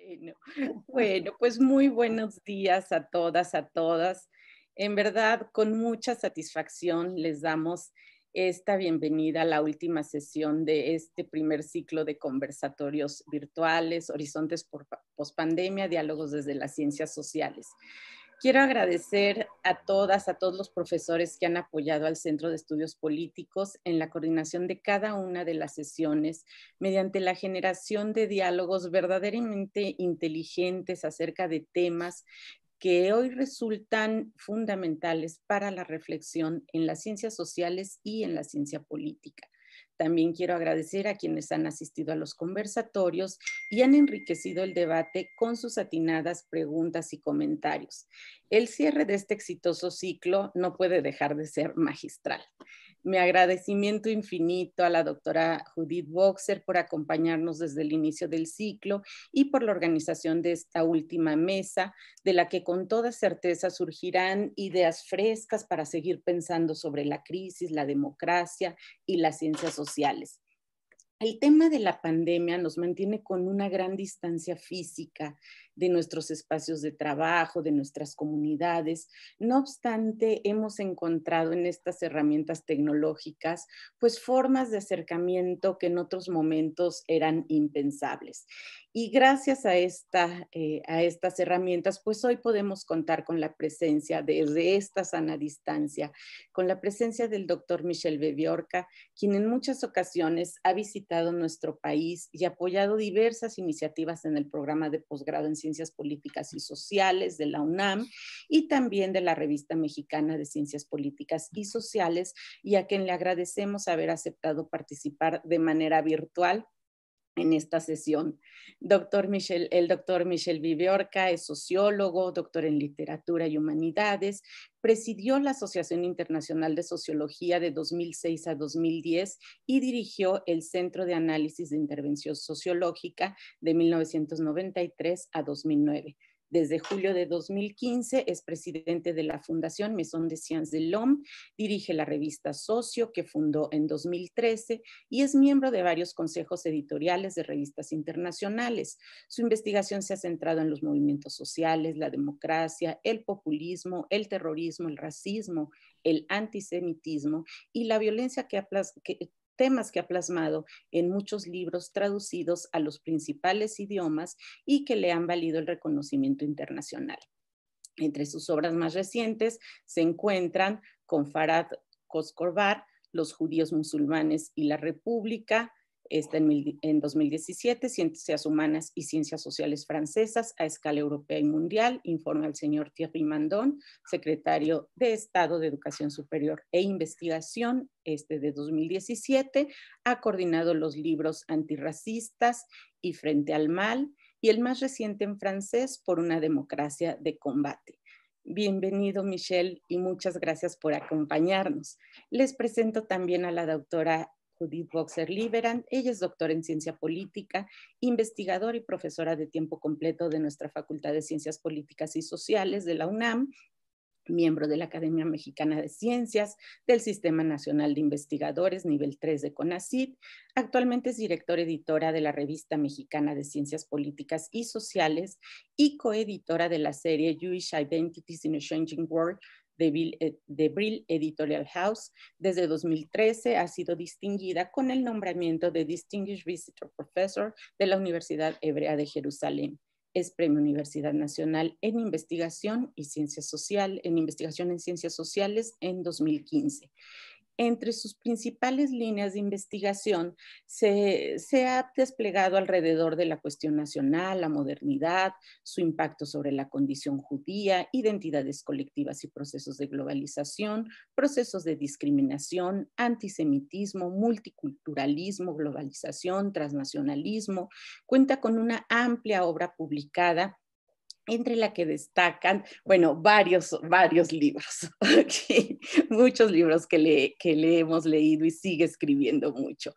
Bueno, bueno, pues muy buenos días a todas, a todas. En verdad, con mucha satisfacción les damos esta bienvenida a la última sesión de este primer ciclo de conversatorios virtuales, Horizontes por Pospandemia, Diálogos desde las Ciencias Sociales. Quiero agradecer a todas, a todos los profesores que han apoyado al Centro de Estudios Políticos en la coordinación de cada una de las sesiones mediante la generación de diálogos verdaderamente inteligentes acerca de temas que hoy resultan fundamentales para la reflexión en las ciencias sociales y en la ciencia política. También quiero agradecer a quienes han asistido a los conversatorios y han enriquecido el debate con sus atinadas preguntas y comentarios. El cierre de este exitoso ciclo no puede dejar de ser magistral. Mi agradecimiento infinito a la doctora Judith Boxer por acompañarnos desde el inicio del ciclo y por la organización de esta última mesa, de la que con toda certeza surgirán ideas frescas para seguir pensando sobre la crisis, la democracia y las ciencias sociales. El tema de la pandemia nos mantiene con una gran distancia física de nuestros espacios de trabajo, de nuestras comunidades. No obstante, hemos encontrado en estas herramientas tecnológicas, pues formas de acercamiento que en otros momentos eran impensables. Y gracias a estas herramientas, pues hoy podemos contar con la presencia desde esta sana distancia, con la presencia del doctor Michel Bebiorca, quien en muchas ocasiones ha visitado nuestro país y apoyado diversas iniciativas en el programa de posgrado en Ciencias Políticas y Sociales de la UNAM y también de la Revista Mexicana de Ciencias Políticas y Sociales, y a quien le agradecemos haber aceptado participar de manera virtual en esta sesión. El doctor Michel Viviorca es sociólogo, doctor en literatura y humanidades, presidió la Asociación Internacional de Sociología de 2006 a 2010 y dirigió el Centro de Análisis de Intervención Sociológica de 1993 a 2009. Desde julio de 2015 es presidente de la Fundación Maison de Sciences de l'Homme, dirige la revista Socio, que fundó en 2013, y es miembro de varios consejos editoriales de revistas internacionales. Su investigación se ha centrado en los movimientos sociales, la democracia, el populismo, el terrorismo, el racismo, el antisemitismo y la violencia temas que ha plasmado en muchos libros traducidos a los principales idiomas y que le han valido el reconocimiento internacional. Entre sus obras más recientes se encuentran Con Farad Koskorvar, Los judíos musulmanes y la República, en 2017, Ciencias Humanas y Ciencias Sociales Francesas a escala europea y mundial, informa el señor Thierry Mandon, secretario de Estado de Educación Superior e Investigación, de 2017, ha coordinado los libros Antirracistas y Frente al Mal, y el más reciente en francés, Por una democracia de combate. Bienvenido, Michel, y muchas gracias por acompañarnos. Les presento también a la doctora Judith Boxer-Liberand. Ella es doctora en ciencia política, investigadora y profesora de tiempo completo de nuestra Facultad de Ciencias Políticas y Sociales de la UNAM, miembro de la Academia Mexicana de Ciencias, del Sistema Nacional de Investigadores, nivel 3 de CONACYT. Actualmente es directora editora de la Revista Mexicana de Ciencias Políticas y Sociales y coeditora de la serie Jewish Identities in a Changing World de Brill Editorial House. Desde 2013 ha sido distinguida con el nombramiento de Distinguished Visitor Professor de la Universidad Hebrea de Jerusalén. Es Premio Universidad Nacional en Investigación y Investigación en Ciencias Sociales en 2015. Entre sus principales líneas de investigación se ha desplegado alrededor de la cuestión nacional, la modernidad, su impacto sobre la condición judía, identidades colectivas y procesos de globalización, procesos de discriminación, antisemitismo, multiculturalismo, globalización, transnacionalismo. Cuenta con una amplia obra publicada entre la que destacan, bueno, varios libros, okay, muchos libros que le hemos leído y sigue escribiendo mucho.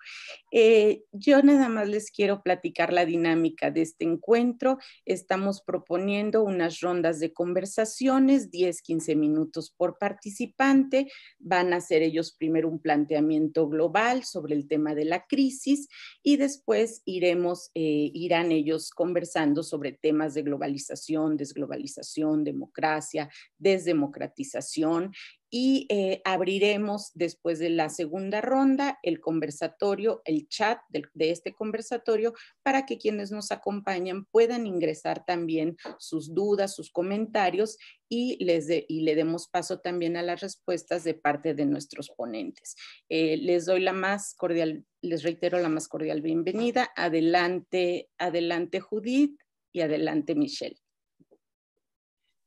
Yo nada más les quiero platicar la dinámica de este encuentro. Estamos proponiendo unas rondas de conversaciones, 10, 15 minutos por participante. Van a hacer ellos primero un planteamiento global sobre el tema de la crisis y después irán ellos conversando sobre temas de globalización, desglobalización, democracia, desdemocratización y abriremos después de la segunda ronda el conversatorio, el chat de este conversatorio para que quienes nos acompañan puedan ingresar también sus dudas, sus comentarios y le demos paso también a las respuestas de parte de nuestros ponentes. Les doy la más cordial, les reitero la más cordial bienvenida. Adelante, adelante Judith y adelante Michelle.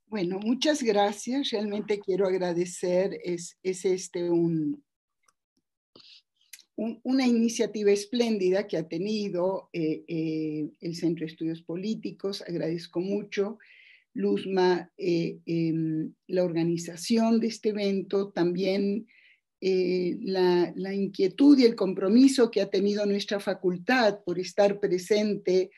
Bueno, muchas gracias. Realmente quiero agradecer. Es una iniciativa espléndida que ha tenido el Centro de Estudios Políticos. Agradezco mucho, Luzma, la organización de este evento, también la inquietud y el compromiso que ha tenido nuestra facultad por estar presente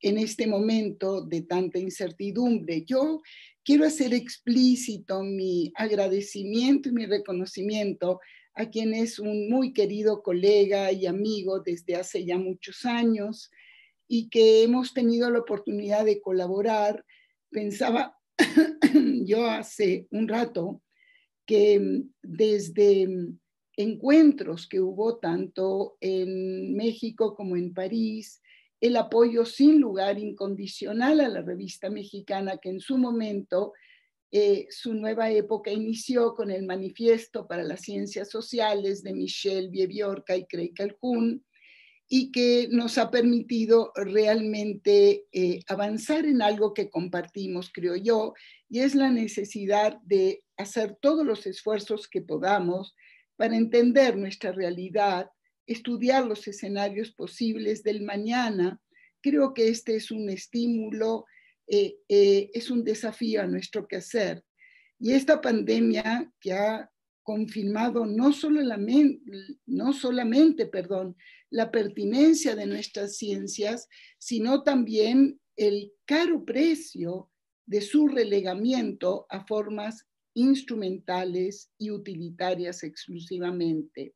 en este momento de tanta incertidumbre. Yo quiero hacer explícito mi agradecimiento y mi reconocimiento a quien es un muy querido colega y amigo desde hace ya muchos años y que hemos tenido la oportunidad de colaborar. Pensaba yo hace un rato que desde encuentros que hubo tanto en México como en París, el apoyo sin lugar incondicional a la revista mexicana que en su momento, su nueva época inició con el Manifiesto para las Ciencias Sociales de Michel Biebiorca y Craig Calhoun, y que nos ha permitido realmente avanzar en algo que compartimos, creo yo, y es la necesidad de hacer todos los esfuerzos que podamos para entender nuestra realidad, estudiar los escenarios posibles del mañana. Creo que este es un estímulo, es un desafío a nuestro quehacer. Y esta pandemia que ha confirmado no solamente, la pertinencia de nuestras ciencias, sino también el caro precio de su relegamiento a formas instrumentales y utilitarias exclusivamente.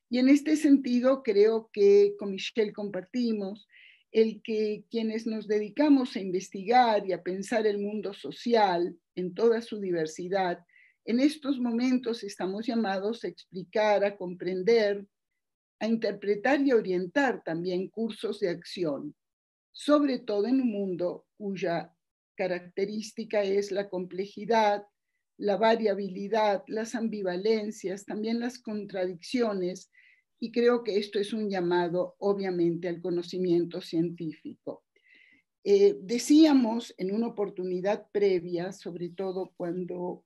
Y en este sentido, creo que con Michelle compartimos el que quienes nos dedicamos a investigar y a pensar el mundo social en toda su diversidad, en estos momentos estamos llamados a explicar, a comprender, a interpretar y orientar también cursos de acción, sobre todo en un mundo cuya característica es la complejidad, la variabilidad, las ambivalencias, también las contradicciones, y creo que esto es un llamado, obviamente, al conocimiento científico. Decíamos en una oportunidad previa, sobre todo cuando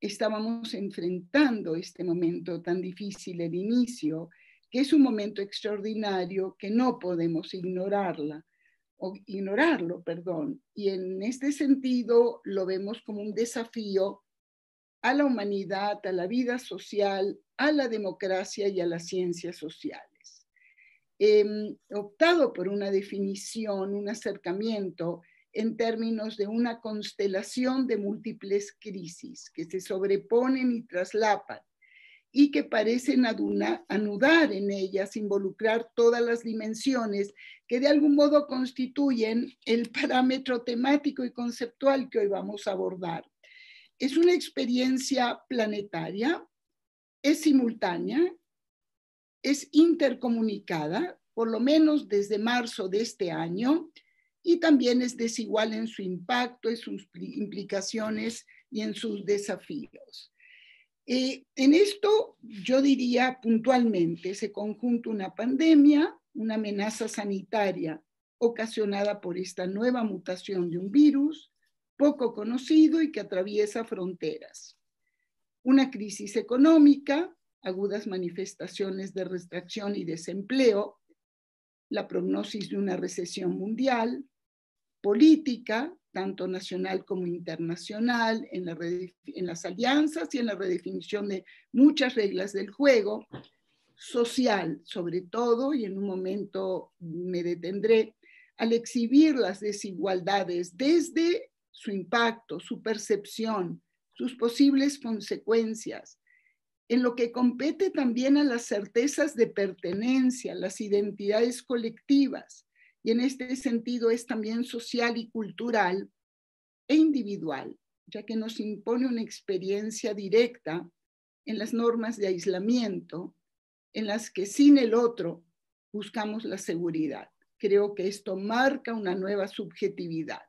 estábamos enfrentando este momento tan difícil, el inicio, que es un momento extraordinario que no podemos ignorarlo, y en este sentido lo vemos como un desafío a la humanidad, a la vida social, a la democracia y a las ciencias sociales. He optado por una definición, un acercamiento en términos de una constelación de múltiples crisis que se sobreponen y traslapan y que parecen anudar en ellas, involucrar todas las dimensiones que de algún modo constituyen el parámetro temático y conceptual que hoy vamos a abordar. Es una experiencia planetaria, es simultánea, es intercomunicada, por lo menos desde marzo de este año, y también es desigual en su impacto, en sus implicaciones y en sus desafíos. En esto yo diría puntualmente, se conjunta una pandemia, una amenaza sanitaria ocasionada por esta nueva mutación de un virus poco conocido y que atraviesa fronteras. Una crisis económica, agudas manifestaciones de restricción y desempleo, la prognosis de una recesión mundial, política, tanto nacional como internacional, en las alianzas y en la redefinición de muchas reglas del juego, social sobre todo, y en un momento me detendré, al exhibir las desigualdades desde su impacto, su percepción, sus posibles consecuencias, en lo que compete también a las certezas de pertenencia, las identidades colectivas, y en este sentido es también social y cultural e individual, ya que nos impone una experiencia directa en las normas de aislamiento, en las que sin el otro buscamos la seguridad. Creo que esto marca una nueva subjetividad.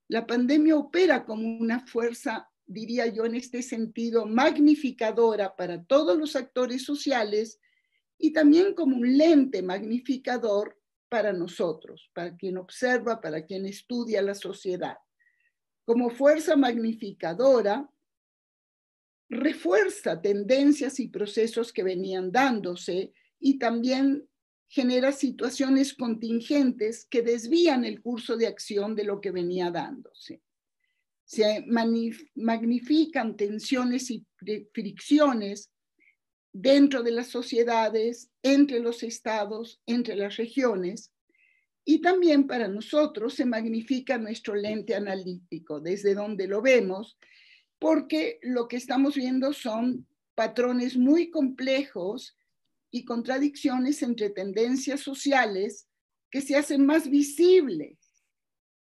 La pandemia opera como una fuerza, diría yo en este sentido, magnificadora para todos los actores sociales y también como un lente magnificador para nosotros, para quien observa, para quien estudia la sociedad. Como fuerza magnificadora, refuerza tendencias y procesos que venían dándose y también genera situaciones contingentes que desvían el curso de acción de lo que venía dándose. Se magnifican tensiones y fricciones dentro de las sociedades, entre los estados, entre las regiones, y también para nosotros se magnifica nuestro lente analítico, desde donde lo vemos, porque lo que estamos viendo son patrones muy complejos y contradicciones entre tendencias sociales que se hacen más visibles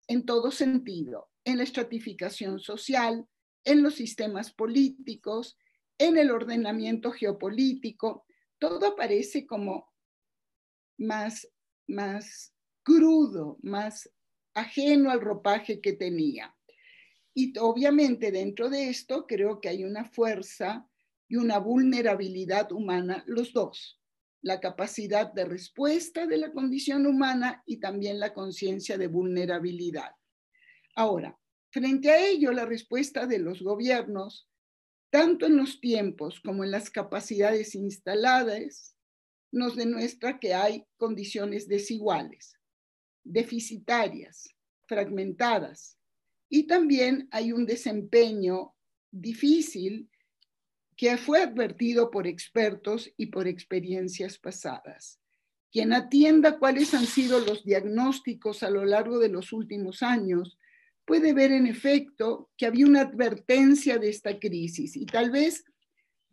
en todo sentido, en la estratificación social, en los sistemas políticos, en el ordenamiento geopolítico. Todo aparece como más crudo, más ajeno al ropaje que tenía. Y obviamente dentro de esto creo que hay una fuerza y una vulnerabilidad humana, los dos. La capacidad de respuesta de la condición humana y también la conciencia de vulnerabilidad. Ahora, frente a ello, la respuesta de los gobiernos, tanto en los tiempos como en las capacidades instaladas, nos demuestra que hay condiciones desiguales, deficitarias, fragmentadas, y también hay un desempeño difícil que fue advertido por expertos y por experiencias pasadas. Quien atienda cuáles han sido los diagnósticos a lo largo de los últimos años puede ver en efecto que había una advertencia de esta crisis y tal vez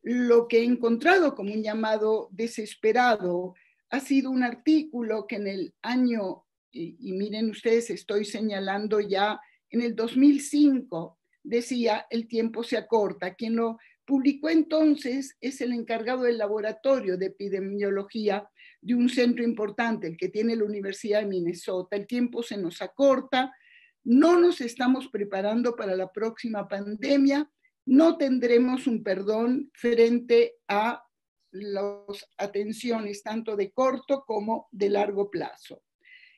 lo que he encontrado como un llamado desesperado ha sido un artículo que en el año, y miren ustedes, estoy señalando ya en el 2005, decía, el tiempo se acorta. Quien lo publicó entonces es el encargado del laboratorio de epidemiología de un centro importante, el que tiene la Universidad de Minnesota. El tiempo se nos acorta, no nos estamos preparando para la próxima pandemia, no tendremos un perdón frente a las atenciones tanto de corto como de largo plazo.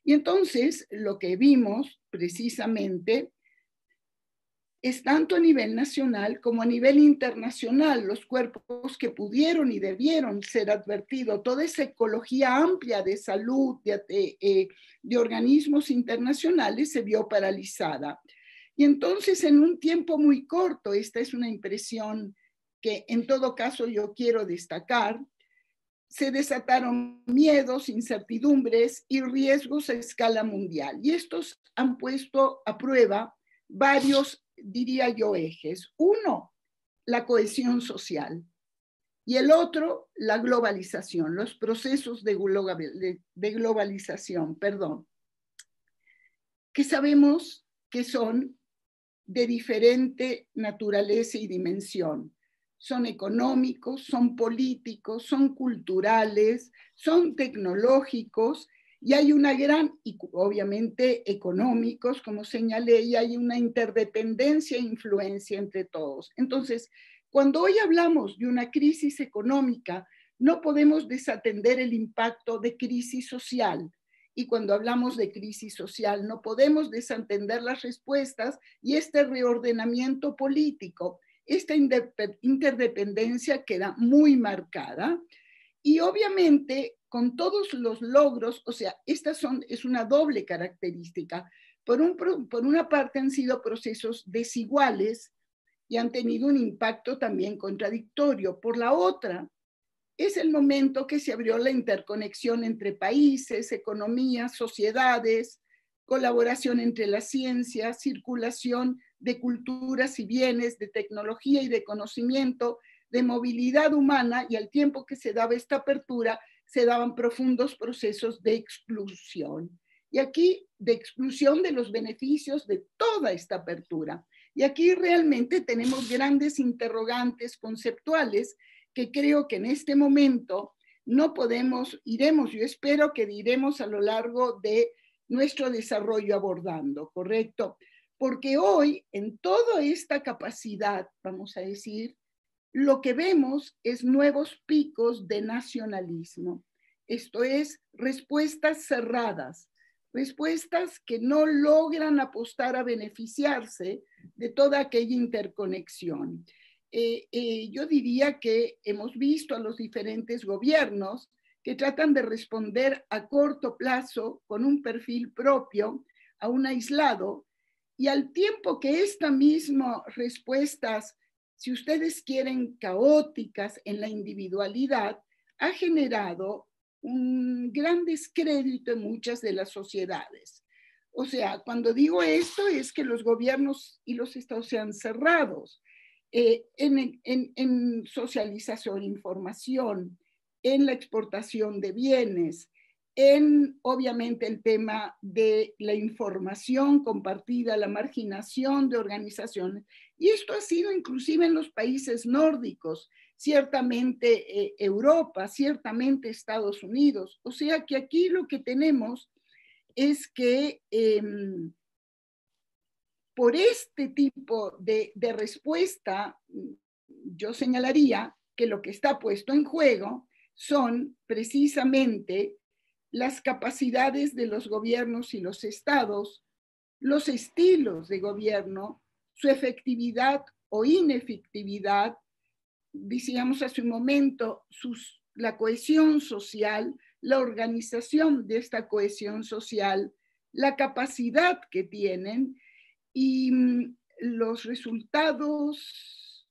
Y entonces lo que vimos precisamente es tanto a nivel nacional como a nivel internacional, los cuerpos que pudieron y debieron ser advertidos, toda esa ecología amplia de salud, de organismos internacionales se vio paralizada. Y entonces en un tiempo muy corto, esta es una impresión que en todo caso yo quiero destacar, se desataron miedos, incertidumbres y riesgos a escala mundial. Y estos han puesto a prueba varios, diría yo, ejes. Uno, la cohesión social. Y el otro, la globalización, los procesos de globalización, que sabemos que son de diferente naturaleza y dimensión. Son económicos, son políticos, son culturales, son tecnológicos y hay una gran, y obviamente económicos, como señalé, y hay una interdependencia e influencia entre todos. Entonces, cuando hoy hablamos de una crisis económica, no podemos desatender el impacto de crisis social. Y cuando hablamos de crisis social, no podemos desatender las respuestas y este reordenamiento político. Esta interdependencia queda muy marcada y obviamente con todos los logros, o sea, es una doble característica. por una parte han sido procesos desiguales y han tenido un impacto también contradictorio. Por la otra, es el momento que se abrió la interconexión entre países, economías, sociedades, colaboración entre las ciencias, circulación de culturas y bienes, de tecnología y de conocimiento, de movilidad humana, y al tiempo que se daba esta apertura, se daban profundos procesos de exclusión. Y aquí, de exclusión de los beneficios de toda esta apertura. Y aquí realmente tenemos grandes interrogantes conceptuales que creo que en este momento no podemos, iremos, yo espero que iremos a lo largo de nuestro desarrollo abordando, ¿correcto? Porque hoy, en toda esta capacidad, vamos a decir, lo que vemos es nuevos picos de nacionalismo. Esto es, respuestas cerradas, respuestas que no logran apostar a beneficiarse de toda aquella interconexión. Yo diría que hemos visto a los diferentes gobiernos que tratan de responder a corto plazo con un perfil propio a un aislado, y al tiempo que estas mismas respuestas, si ustedes quieren, caóticas en la individualidad, ha generado un gran descrédito en muchas de las sociedades. O sea, cuando digo esto es que los gobiernos y los estados sean cerrados en socialización, información, en la exportación de bienes, en obviamente el tema de la información compartida, la marginación de organizaciones. Y esto ha sido inclusive en los países nórdicos, ciertamente Europa, ciertamente Estados Unidos. O sea que aquí lo que tenemos es que por este tipo de respuesta, yo señalaría que lo que está puesto en juego son precisamente las capacidades de los gobiernos y los estados, los estilos de gobierno, su efectividad o inefectividad, decíamos hace un momento, la cohesión social, la organización de esta cohesión social, la capacidad que tienen y los resultados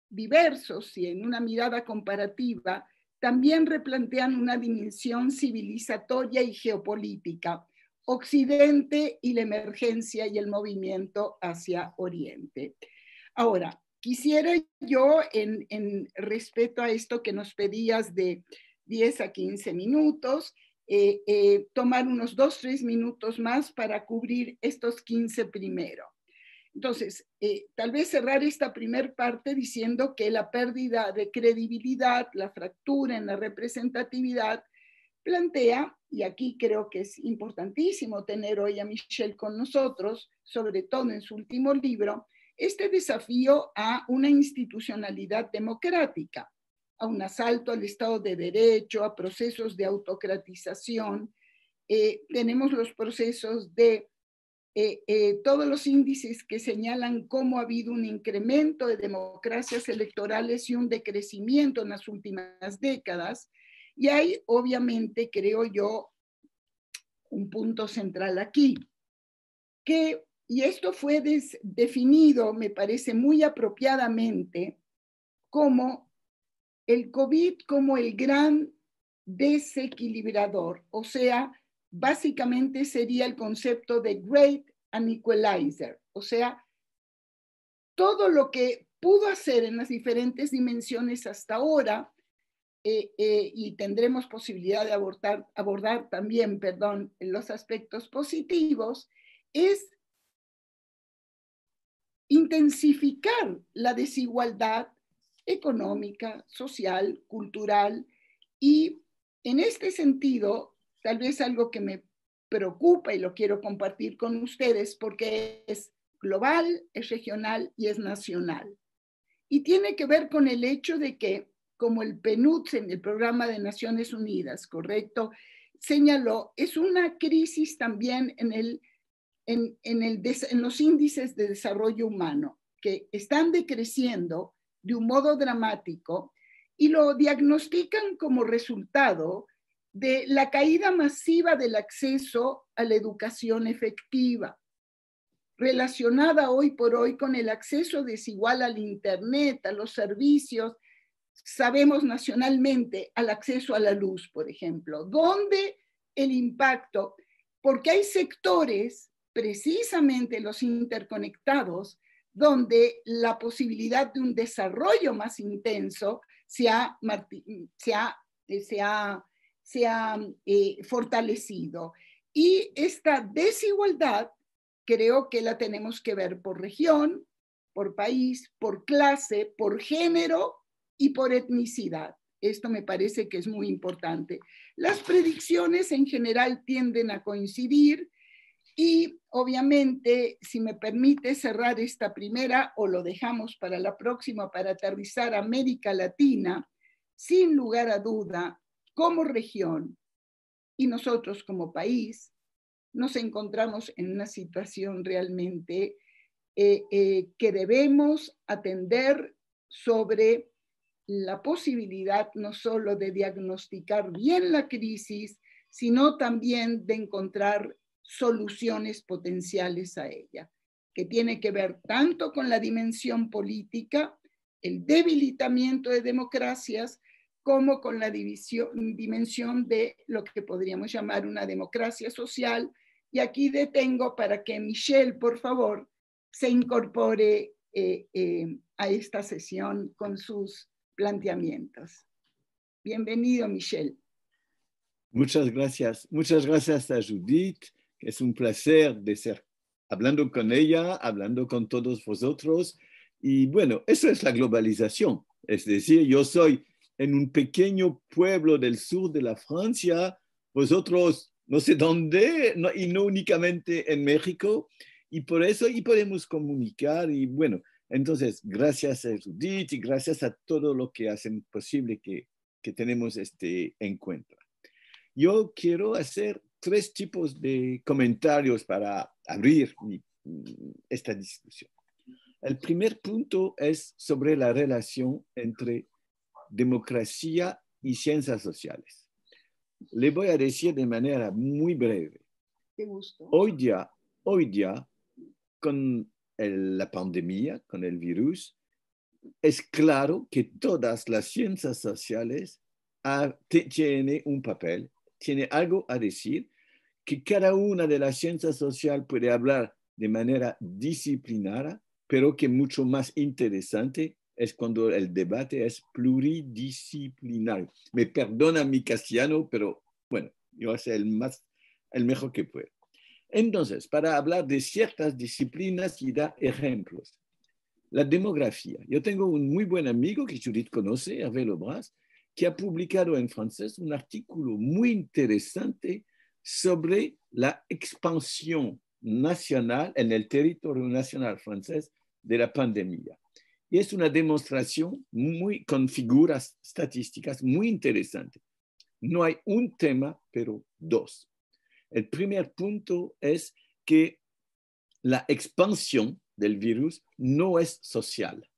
diversos y en una mirada comparativa también replantean una dimensión civilizatoria y geopolítica, Occidente y la emergencia y el movimiento hacia Oriente. Ahora, quisiera yo, en respeto a esto que nos pedías de 10 a 15 minutos, tomar unos 2-3 minutos más para cubrir estos 15 primero. Entonces, tal vez cerrar esta primer parte diciendo que la pérdida de credibilidad, la fractura en la representatividad, plantea, y aquí creo que es importantísimo tener hoy a Michel con nosotros, sobre todo en su último libro, este desafío a una institucionalidad democrática, a un asalto al Estado de Derecho, a procesos de autocratización. Tenemos los procesos de todos los índices que señalan cómo ha habido un incremento de democracias electorales y un decrecimiento en las últimas décadas. Y hay, obviamente, creo yo, un punto central aquí, y esto fue definido, me parece muy apropiadamente, como el COVID como el gran desequilibrador, o sea, básicamente sería el concepto de Great Equalizer, o sea, todo lo que pudo hacer en las diferentes dimensiones hasta ahora, y tendremos posibilidad de abordar también, los aspectos positivos, es intensificar la desigualdad económica, social, cultural, y en este sentido, tal vez algo que me preocupa y lo quiero compartir con ustedes porque es global, es regional y es nacional. Y tiene que ver con el hecho de que, como el PNUD, en el Programa de Naciones Unidas, correcto, señaló, es una crisis también en los índices de desarrollo humano, que están decreciendo de un modo dramático y lo diagnostican como resultado de la caída masiva del acceso a la educación efectiva, relacionada hoy por hoy con el acceso desigual al Internet, a los servicios, sabemos nacionalmente, al acceso a la luz, por ejemplo. ¿Dónde el impacto? Porque hay sectores, precisamente los interconectados, donde la posibilidad de un desarrollo más intenso se ha fortalecido. Y esta desigualdad creo que la tenemos que ver por región, por país, por clase, por género y por etnicidad. Esto me parece que es muy importante. Las predicciones en general tienden a coincidir y obviamente, si me permite cerrar esta primera o lo dejamos para la próxima para aterrizar a América Latina, sin lugar a duda, como región y nosotros como país, nos encontramos en una situación realmente que debemos atender sobre la posibilidad no solo de diagnosticar bien la crisis, sino también de encontrar soluciones potenciales a ella, que tiene que ver tanto con la dimensión política, el debilitamiento de democracias, como con la dimensión de lo que podríamos llamar una democracia social. Y aquí detengo para que Michelle, por favor, se incorpore a esta sesión con sus planteamientos. Bienvenido, Michelle. Muchas gracias a Judith. Es un placer de ser hablando con ella, hablando con todos vosotros. Y bueno, eso es la globalización. Es decir, yo soy en un pequeño pueblo del sur de la Francia, vosotros no sé dónde, no, y no únicamente en México, y por eso y podemos comunicar. Y bueno, entonces, gracias a Judith y gracias a todo lo que hacen posible que tenemos este encuentro. Yo quiero hacer 3 tipos de comentarios para abrir esta discusión. El primer punto es sobre la relación entre democracia y ciencias sociales. Le voy a decir de manera muy breve. Qué gusto. Hoy día, con la pandemia, con el virus, es claro que todas las ciencias sociales tienen un papel, tiene algo a decir, que cada una de las ciencias sociales puede hablar de manera disciplinada, pero que mucho más interesante es cuando el debate es pluridisciplinario. Me perdona mi castellano, pero bueno, yo hago el mejor que puedo. Entonces, para hablar de ciertas disciplinas y dar ejemplos. La demografía. Yo tengo un muy buen amigo que Judith conoce, Hervé Lebras, que ha publicado en francés un artículo muy interesante sobre la expansión nacional en el territorio nacional francés de la pandemia. Y es una demostración con figuras estadísticas muy interesante. No hay un tema, pero 2. El primer punto es que la expansión del virus no es social,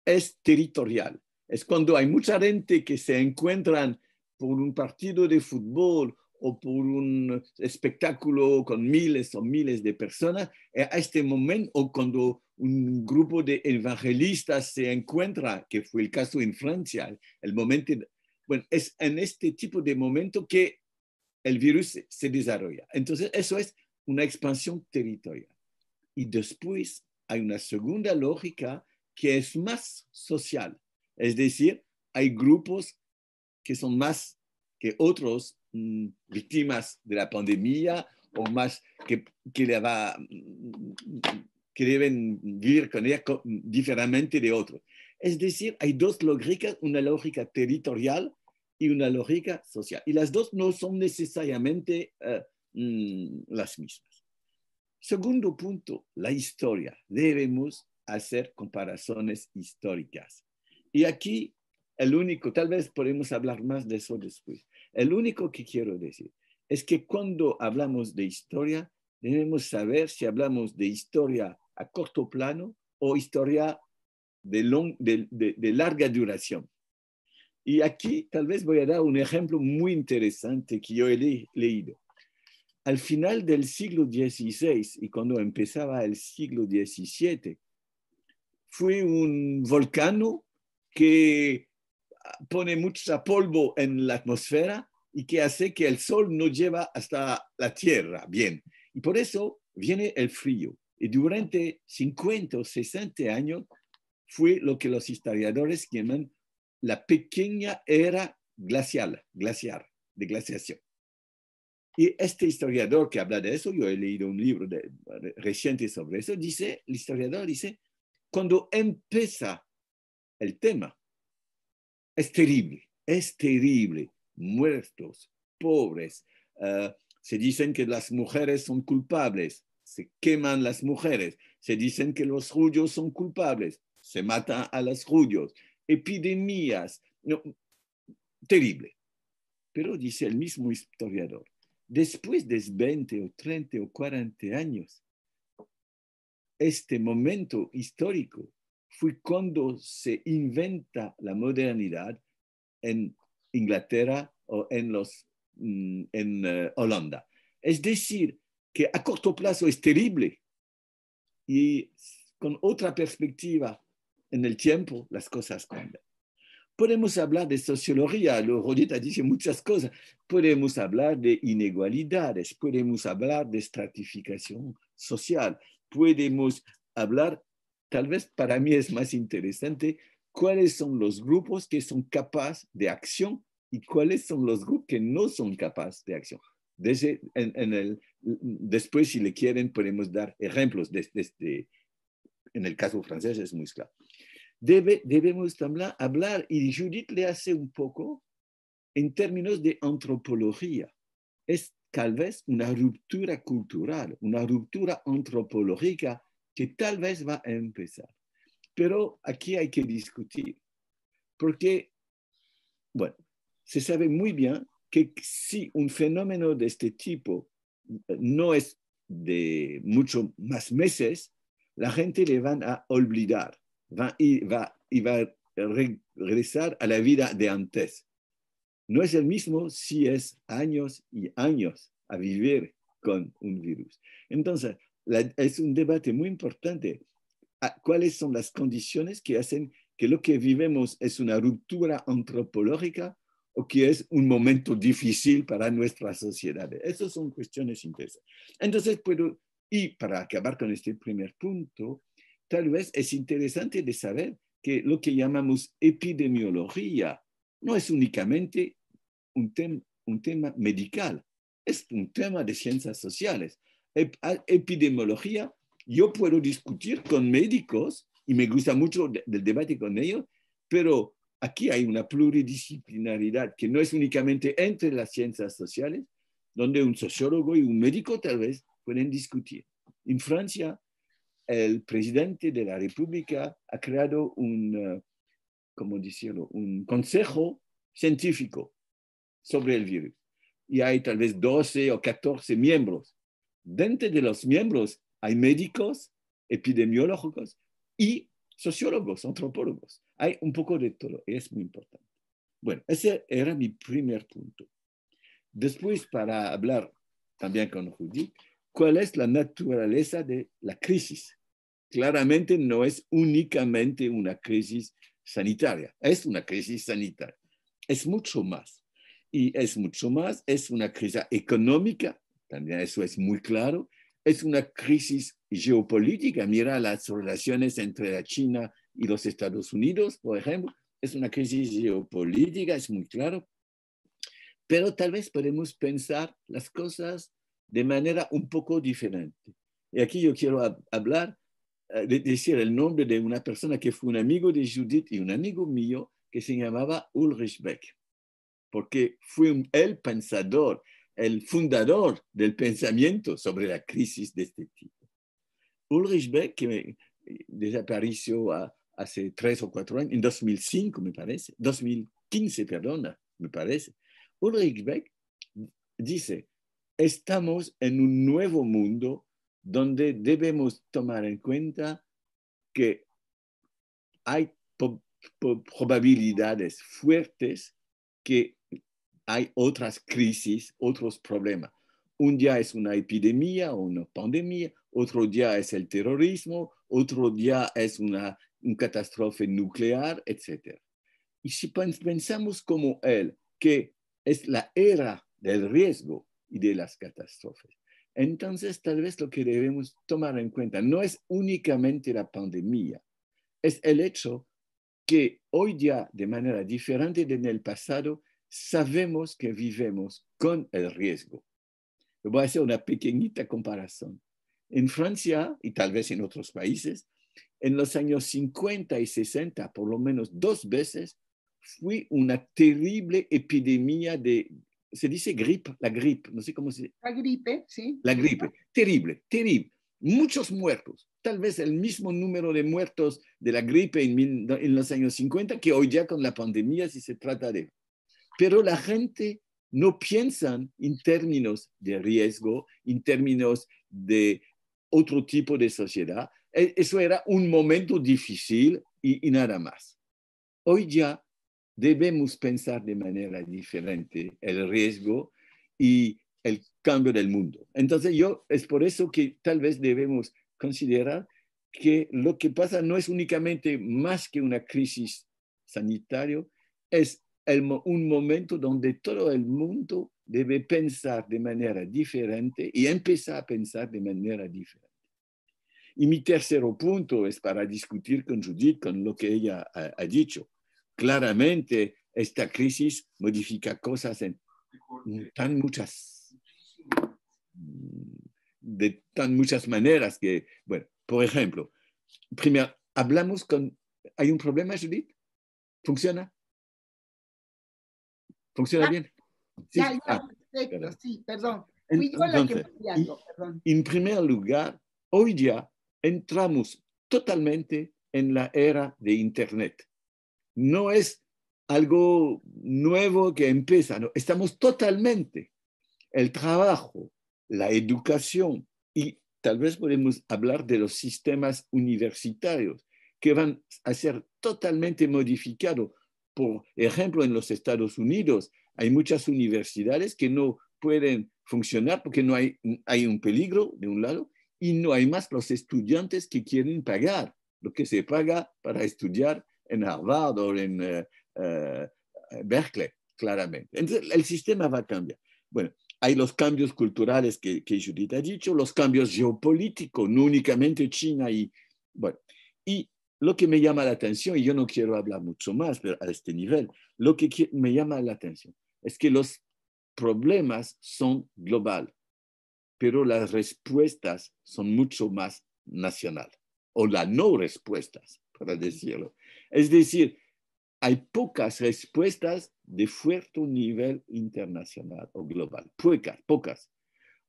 es territorial. Es cuando hay mucha gente que se encuentran por un partido de fútbol o por un espectáculo con miles o miles de personas, a este momento, o cuando un grupo de evangelistas se encuentra, que fue el caso en Francia, el momento, bueno, es en este tipo de momento que el virus se desarrolla. Entonces, eso es una expansión territorial. Y después hay una segunda lógica que es más social. Es decir, hay grupos que son más que otros víctimas de la pandemia o más que deben vivir con ella diferentemente de otros. Es decir, hay 2 lógicas, una lógica territorial y una lógica social. Y las 2 no son necesariamente las mismas. Segundo punto, la historia. Debemos hacer comparaciones históricas. Y aquí el único, tal vez podemos hablar más de eso después. El único que quiero decir es que cuando hablamos de historia, debemos saber si hablamos de historia a corto plano o historia de larga duración. Y aquí tal vez voy a dar un ejemplo muy interesante que yo he leído. al final del siglo XVI y cuando empezaba el siglo XVII, fue un volcán que pone mucho polvo en la atmósfera y que hace que el sol no lleva hasta la tierra bien. Y por eso viene el frío. Y durante 50 o 60 años fue lo que los historiadores llaman la pequeña era glacial, de glaciación. Y este historiador que habla de eso, yo he leído un libro reciente sobre eso, dice, el historiador dice, cuando empieza el tema, es terrible, muertos, pobres, se dicen que las mujeres son culpables, se queman las mujeres, se dicen que los judíos son culpables, se matan a los judíos, epidemias, no, terrible. Pero dice el mismo historiador, después de 20 o 30 o 40 años, este momento histórico fue cuando se inventa la modernidad en Inglaterra o en Holanda. Es decir, que a corto plazo es terrible y con otra perspectiva en el tiempo las cosas cambian. Podemos hablar de sociología, Rodita dice muchas cosas. Podemos hablar de inegalidades, podemos hablar de estratificación social, podemos hablar, tal vez para mí es más interesante, cuáles son los grupos que son capaces de acción y cuáles son los grupos que no son capaces de acción. Después, si le quieren, podemos dar ejemplos. En el caso francés es muy claro. Debemos hablar, y Judith le hace un poco en términos de antropología. Es tal vez una ruptura cultural, una ruptura antropológica que tal vez va a empezar. Pero aquí hay que discutir, porque, bueno, se sabe muy bien que si un fenómeno de este tipo no es de mucho más meses, la gente le van a olvidar. Va a regresar a la vida de antes. No es el mismo si es años y años a vivir con un virus. Entonces, es un debate muy importante. ¿Cuáles son las condiciones que hacen que lo que vivimos es una ruptura antropológica o que es un momento difícil para nuestras sociedades? Esas son cuestiones interesantes. Entonces, y para acabar con este primer punto, tal vez es interesante de saber que lo que llamamos epidemiología no es únicamente un tema medical, es un tema de ciencias sociales. Epidemiología, yo puedo discutir con médicos y me gusta mucho del debate con ellos, pero aquí hay una pluridisciplinaridad que no es únicamente entre las ciencias sociales, donde un sociólogo y un médico tal vez pueden discutir. En Francia, el presidente de la República ha creado un consejo científico sobre el virus. Y hay tal vez 12 o 14 miembros. Dentro de los miembros hay médicos, epidemiólogos y sociólogos, antropólogos. Hay un poco de todo y es muy importante. Bueno, ese era mi primer punto. Después, para hablar también con Judith, ¿cuál es la naturaleza de la crisis? Claramente no es únicamente una crisis sanitaria, es una crisis sanitaria. Es mucho más. Y es mucho más, es una crisis económica, también eso es muy claro, es una crisis geopolítica, mira las relaciones entre la China y los Estados Unidos, por ejemplo, es una crisis geopolítica, es muy claro, pero tal vez podemos pensar las cosas de manera un poco diferente. Y aquí yo quiero hablar, decir el nombre de una persona que fue un amigo de Judith y un amigo mío que se llamaba Ulrich Beck, porque fue el pensador, el fundador del pensamiento sobre la crisis de este tipo. Ulrich Beck, que desapareció hace 3 o 4 años, en 2005 me parece, 2015, perdona, me parece. Ulrich Beck dice, estamos en un nuevo mundo donde debemos tomar en cuenta que hay probabilidades fuertes que hay otras crisis, otros problemas. un día es una epidemia o una pandemia, otro día es el terrorismo, otro día es una catástrofe nuclear, etc. Y si pensamos como él, que es la era del riesgo y de las catástrofes, entonces tal vez lo que debemos tomar en cuenta no es únicamente la pandemia, es el hecho que hoy ya, de manera diferente de en el pasado, sabemos que vivimos con el riesgo. Voy a hacer una pequeñita comparación. En Francia, y tal vez en otros países, en los años 50 y 60, por lo menos 2 veces, fue una terrible epidemia de, se dice gripe, la gripe, no sé cómo se dice. La gripe, sí. La gripe, terrible, terrible. Muchos muertos, tal vez el mismo número de muertos de la gripe en los años 50 que hoy ya con la pandemia si se trata de. Pero la gente no piensa en términos de riesgo, en términos de otro tipo de sociedad. Eso era un momento difícil y nada más. Hoy ya debemos pensar de manera diferente el riesgo y el cambio del mundo. Entonces es por eso que tal vez debemos considerar que lo que pasa no es únicamente más que una crisis sanitaria, es un momento donde todo el mundo debe pensar de manera diferente y empezar a pensar de manera diferente. Y mi tercer punto es para discutir con Judith, con lo que ella ha dicho. Claramente, esta crisis modifica cosas de tan muchas maneras que, bueno, por ejemplo, primero, ¿hay un problema, Judith? ¿Funciona? ¿Funciona Ya, bien? Sí. ya, perfecto, Claro. sí, perdón. Fui yo la que moví algo, perdón. En primer lugar, hoy ya entramos totalmente en la era de Internet. No es algo nuevo que empieza, no, estamos totalmente. El trabajo, la educación y tal vez podemos hablar de los sistemas universitarios que van a ser totalmente modificados. Por ejemplo, en los Estados Unidos hay muchas universidades que no pueden funcionar porque no hay un peligro de un lado y no hay más los estudiantes que quieren pagar lo que se paga para estudiar en Harvard o en Berkeley, claramente. Entonces, el sistema va a cambiar. Bueno, hay los cambios culturales que Judith ha dicho, los cambios geopolíticos, no únicamente China y, bueno, y lo que me llama la atención, y yo no quiero hablar mucho más pero a este nivel, lo que me llama la atención es que los problemas son globales, pero las respuestas son mucho más nacionales, o las no respuestas, para decirlo. Es decir, hay pocas respuestas de fuerte nivel internacional o global, pocas.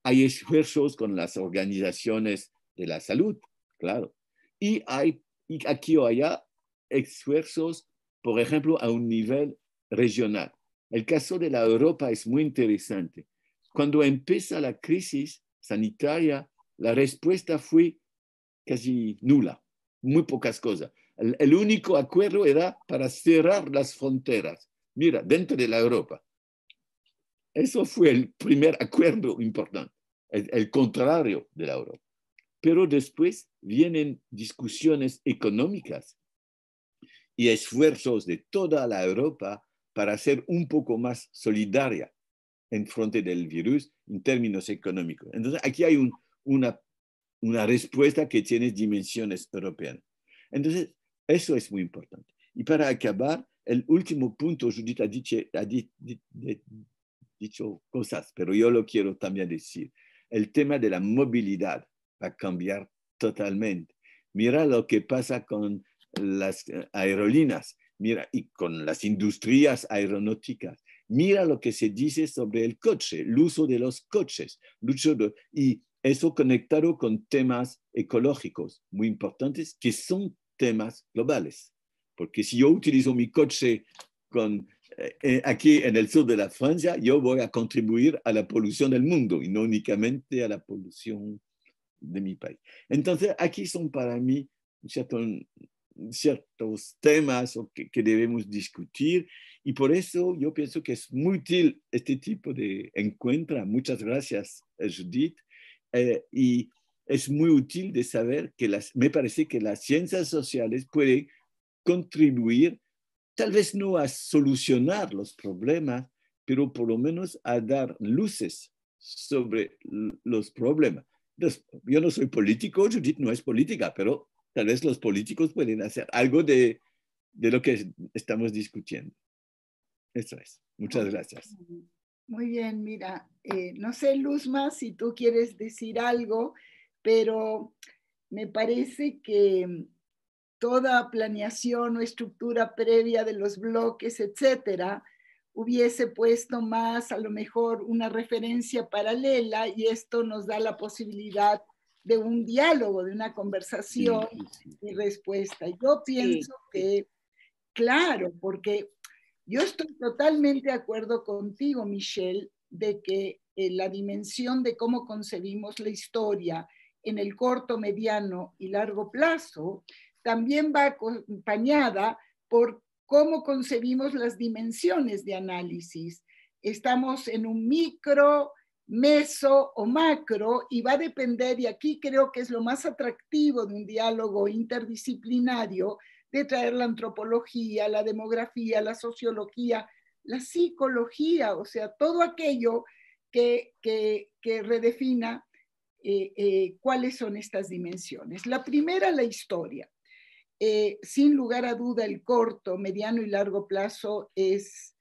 Hay esfuerzos con las organizaciones de la salud, claro, y hay aquí o allá esfuerzos, por ejemplo, a un nivel regional. El caso de la Europa es muy interesante. Cuando empieza la crisis sanitaria, la respuesta fue casi nula, muy pocas cosas. El único acuerdo era para cerrar las fronteras. Mira, dentro de la Europa. Eso fue el primer acuerdo importante, el contrario de la Europa. Pero después vienen discusiones económicas y esfuerzos de toda la Europa para ser un poco más solidaria en frente del virus en términos económicos. Entonces, aquí hay una respuesta que tiene dimensiones europeas. Entonces, eso es muy importante. Y para acabar, el último punto, Judith ha dicho cosas, pero yo lo quiero también decir. El tema de la movilidad va a cambiar totalmente. Mira lo que pasa con las aerolíneas, mira, y con las industrias aeronáuticas. Mira lo que se dice sobre el coche, el uso de los coches, y eso conectado con temas ecológicos muy importantes que son temas globales. Porque si yo utilizo mi coche aquí en el sur de la Francia, yo voy a contribuir a la polución del mundo y no únicamente a la polución de mi país. Entonces, aquí son para mí ciertos temas que debemos discutir Y por eso yo pienso que es muy útil este tipo de encuentro. Muchas gracias, Judith. Y es muy útil de saber que me parece que las ciencias sociales pueden contribuir, tal vez no a solucionar los problemas, pero por lo menos a dar luces sobre los problemas. Entonces, yo no soy político, Judith no es política, pero tal vez los políticos pueden hacer algo de lo que estamos discutiendo. Eso es. Muchas gracias. Muy bien, mira, no sé, Luzma, si tú quieres decir algo, pero me parece que toda planeación o estructura previa de los bloques, etcétera, hubiese puesto más, a lo mejor, una referencia paralela, y esto nos da la posibilidad de un diálogo, de una conversación y respuesta. Yo pienso que, claro, porque yo estoy totalmente de acuerdo contigo, Michelle, de que la dimensión de cómo concebimos la historia en el corto, mediano y largo plazo también va acompañada por cómo concebimos las dimensiones de análisis. Estamos en un micro, meso o macro, y va a depender, y aquí creo que es lo más atractivo de un diálogo interdisciplinario, de traer la antropología, la demografía, la sociología, la psicología, o sea, todo aquello que redefina cuáles son estas dimensiones. La primera, la historia. Sin lugar a duda, el corto, mediano y largo plazo es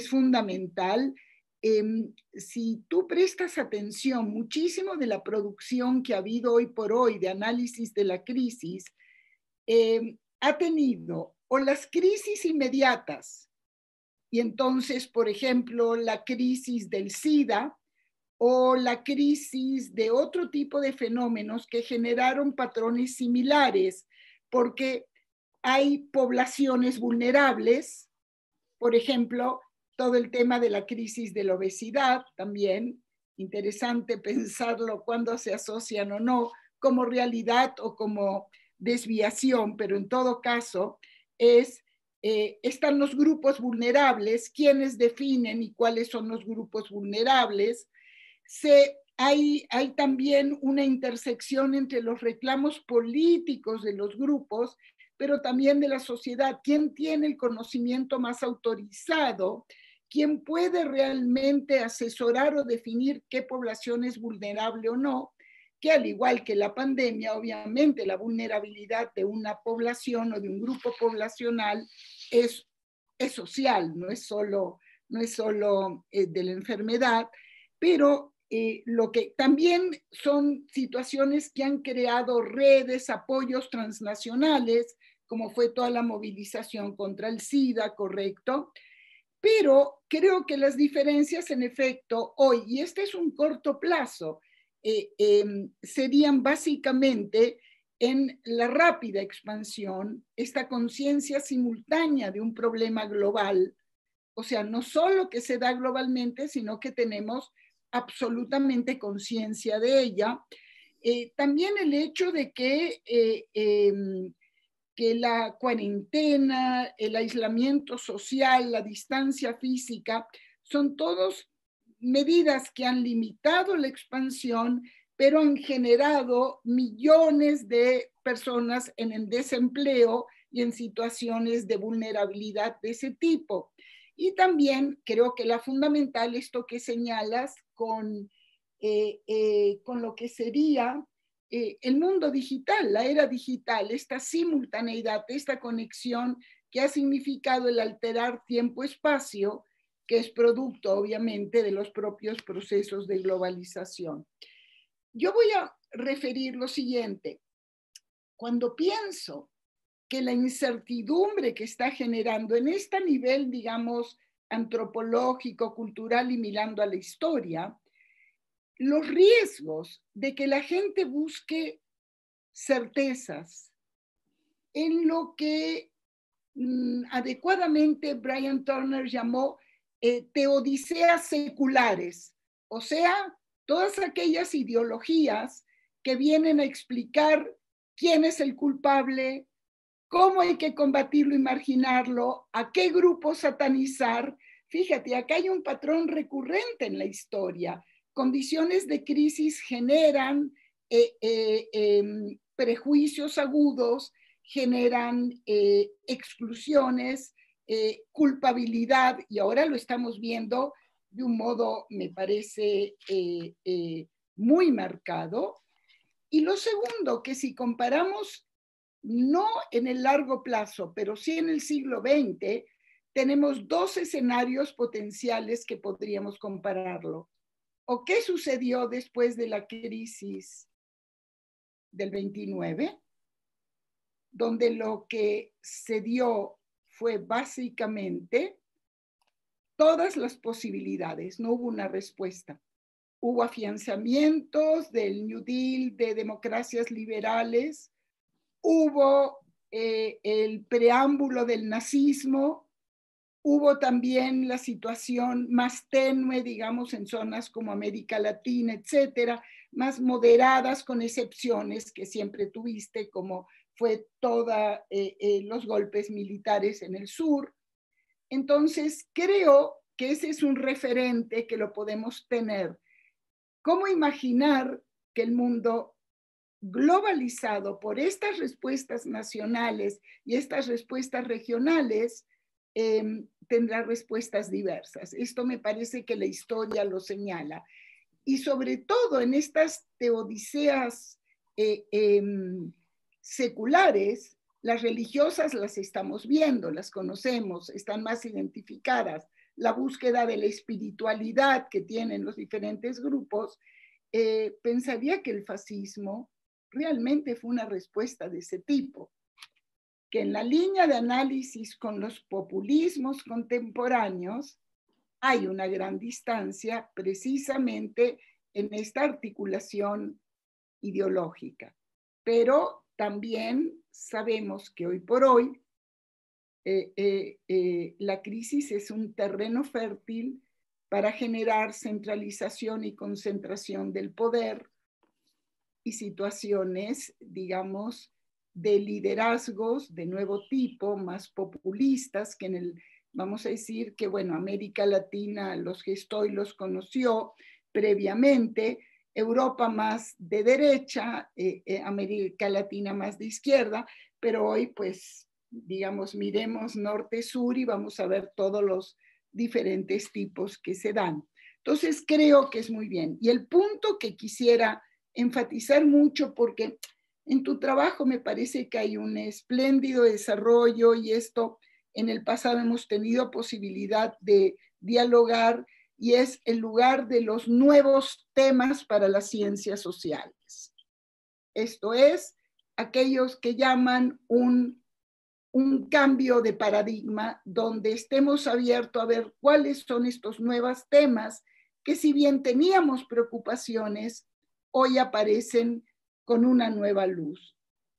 fundamental. Si tú prestas atención, muchísimo de la producción que ha habido hoy por hoy de análisis de la crisis ha tenido o las crisis inmediatas, y entonces, por ejemplo, la crisis del SIDA o la crisis de otro tipo de fenómenos que generaron patrones similares, porque hay poblaciones vulnerables, por ejemplo, todo el tema de la crisis de la obesidad, también interesante pensarlo cuando se asocian o no como realidad o como desviación, pero en todo caso están los grupos vulnerables, quiénes definen y cuáles son los grupos vulnerables. Hay también una intersección entre los reclamos políticos de los grupos, pero también de la sociedad. ¿Quién tiene el conocimiento más autorizado? ¿Quién puede realmente asesorar o definir qué población es vulnerable o no? Que al igual que la pandemia, obviamente la vulnerabilidad de una población o de un grupo poblacional es social, no es solo de la enfermedad, pero lo que también son situaciones que han creado redes, apoyos transnacionales, como fue toda la movilización contra el SIDA, correcto. Pero creo que las diferencias en efecto hoy, y este es un corto plazo, serían básicamente en la rápida expansión, esta conciencia simultánea de un problema global, o sea, no solo que se da globalmente, sino que tenemos absolutamente conciencia de ella. También el hecho de que la cuarentena, el aislamiento social, la distancia física, son todos medidas que han limitado la expansión, pero han generado millones de personas en el desempleo y en situaciones de vulnerabilidad de ese tipo. Y también creo que la fundamental, esto que señalas con lo que sería el mundo digital, la era digital, esta simultaneidad, esta conexión que ha significado el alterar tiempo-espacio, que es producto obviamente de los propios procesos de globalización. Yo voy a referir lo siguiente. Cuando pienso que la incertidumbre que está generando en este nivel, digamos, antropológico, cultural y mirando a la historia, los riesgos de que la gente busque certezas en lo que adecuadamente Brian Turner llamó teodiceas seculares, o sea, todas aquellas ideologías que vienen a explicar quién es el culpable, cómo hay que combatirlo y marginarlo, a qué grupo satanizar. Fíjate, acá hay un patrón recurrente en la historia. Condiciones de crisis generan prejuicios agudos, generan exclusiones, culpabilidad, y ahora lo estamos viendo de un modo, me parece, muy marcado. Y lo segundo, que si comparamos, no en el largo plazo, pero sí en el siglo XX, tenemos dos escenarios potenciales que podríamos compararlo. ¿O qué sucedió después de la crisis del 29? Donde lo que se dio fue básicamente todas las posibilidades, no hubo una respuesta. Hubo afianzamientos del New Deal, de democracias liberales, hubo el preámbulo del nazismo, hubo también la situación más tenue, digamos, en zonas como América Latina, etcétera, más moderadas, con excepciones que siempre tuviste, como fue todos los golpes militares en el sur. Entonces, creo que ese es un referente que lo podemos tener. ¿Cómo imaginar que el mundo globalizado por estas respuestas nacionales y estas respuestas regionales tendrá respuestas diversas? Esto me parece que la historia lo señala. Y sobre todo en estas teodiceas seculares, las religiosas las estamos viendo, las conocemos, están más identificadas. La búsqueda de la espiritualidad que tienen los diferentes grupos, pensaría que el fascismo realmente fue una respuesta de ese tipo, que en la línea de análisis con los populismos contemporáneos hay una gran distancia precisamente en esta articulación ideológica. Pero también sabemos que hoy por hoy la crisis es un terreno fértil para generar centralización y concentración del poder y situaciones, digamos, de liderazgos de nuevo tipo, más populistas, que vamos a decir que, bueno, América Latina los gestó y los conoció previamente, Europa más de derecha, América Latina más de izquierda, pero hoy, pues, digamos, miremos norte-sur y vamos a ver todos los diferentes tipos que se dan. Entonces, creo que es muy bien. Y el punto que quisiera enfatizar mucho, porque en tu trabajo me parece que hay un espléndido desarrollo, y esto en el pasado hemos tenido posibilidad de dialogar, y es el lugar de los nuevos temas para las ciencias sociales. Esto es, aquellos que llaman un cambio de paradigma, donde estemos abiertos a ver cuáles son estos nuevos temas que, si bien teníamos preocupaciones, hoy aparecen con una nueva luz.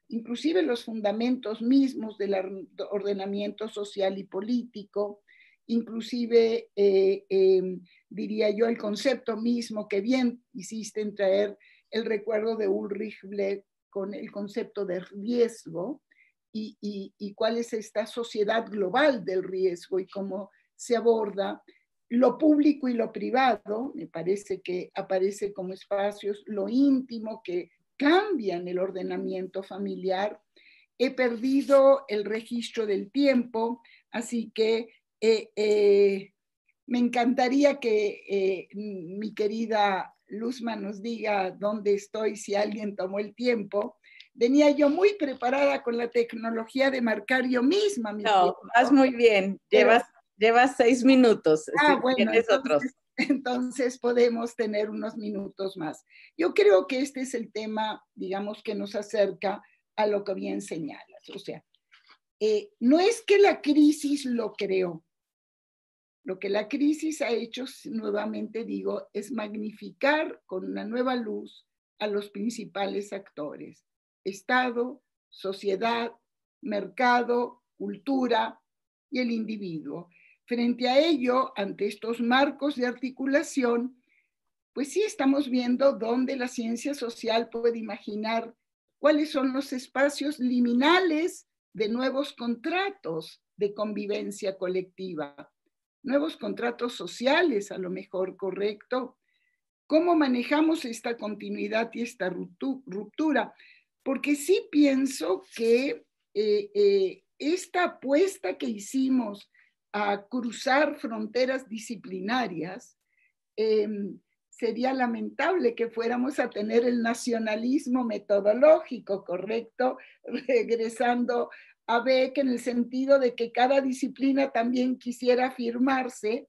Inclusive los fundamentos mismos del ordenamiento social y político, inclusive diría yo el concepto mismo que bien hiciste en traer el recuerdo de Ulrich Bleck con el concepto de riesgo, y cuál es esta sociedad global del riesgo y cómo se aborda lo público y lo privado. Me parece que aparece como espacios lo íntimo que cambian el ordenamiento familiar. He perdido el registro del tiempo, así que me encantaría que mi querida Luzma nos diga dónde estoy, si alguien tomó el tiempo. Venía yo muy preparada con la tecnología de marcar yo misma. No, vas muy bien. Llevas 6 minutos. Bueno, entonces podemos tener unos minutos más. Yo creo que este es el tema, digamos, que nos acerca a lo que bien señalas. O sea, no es que la crisis lo creó. Lo que la crisis ha hecho, nuevamente digo, es magnificar con una nueva luz a los principales actores: Estado, sociedad, mercado, cultura y el individuo. Frente a ello, ante estos marcos de articulación, pues sí estamos viendo dónde la ciencia social puede imaginar cuáles son los espacios liminales de nuevos contratos de convivencia colectiva, nuevos contratos sociales, a lo mejor, ¿correcto? ¿Cómo manejamos esta continuidad y esta ruptura? Porque sí pienso que esta apuesta que hicimos a cruzar fronteras disciplinarias, sería lamentable que fuéramos a tener el nacionalismo metodológico, ¿correcto? Regresando a Beck en el sentido de que cada disciplina también quisiera afirmarse,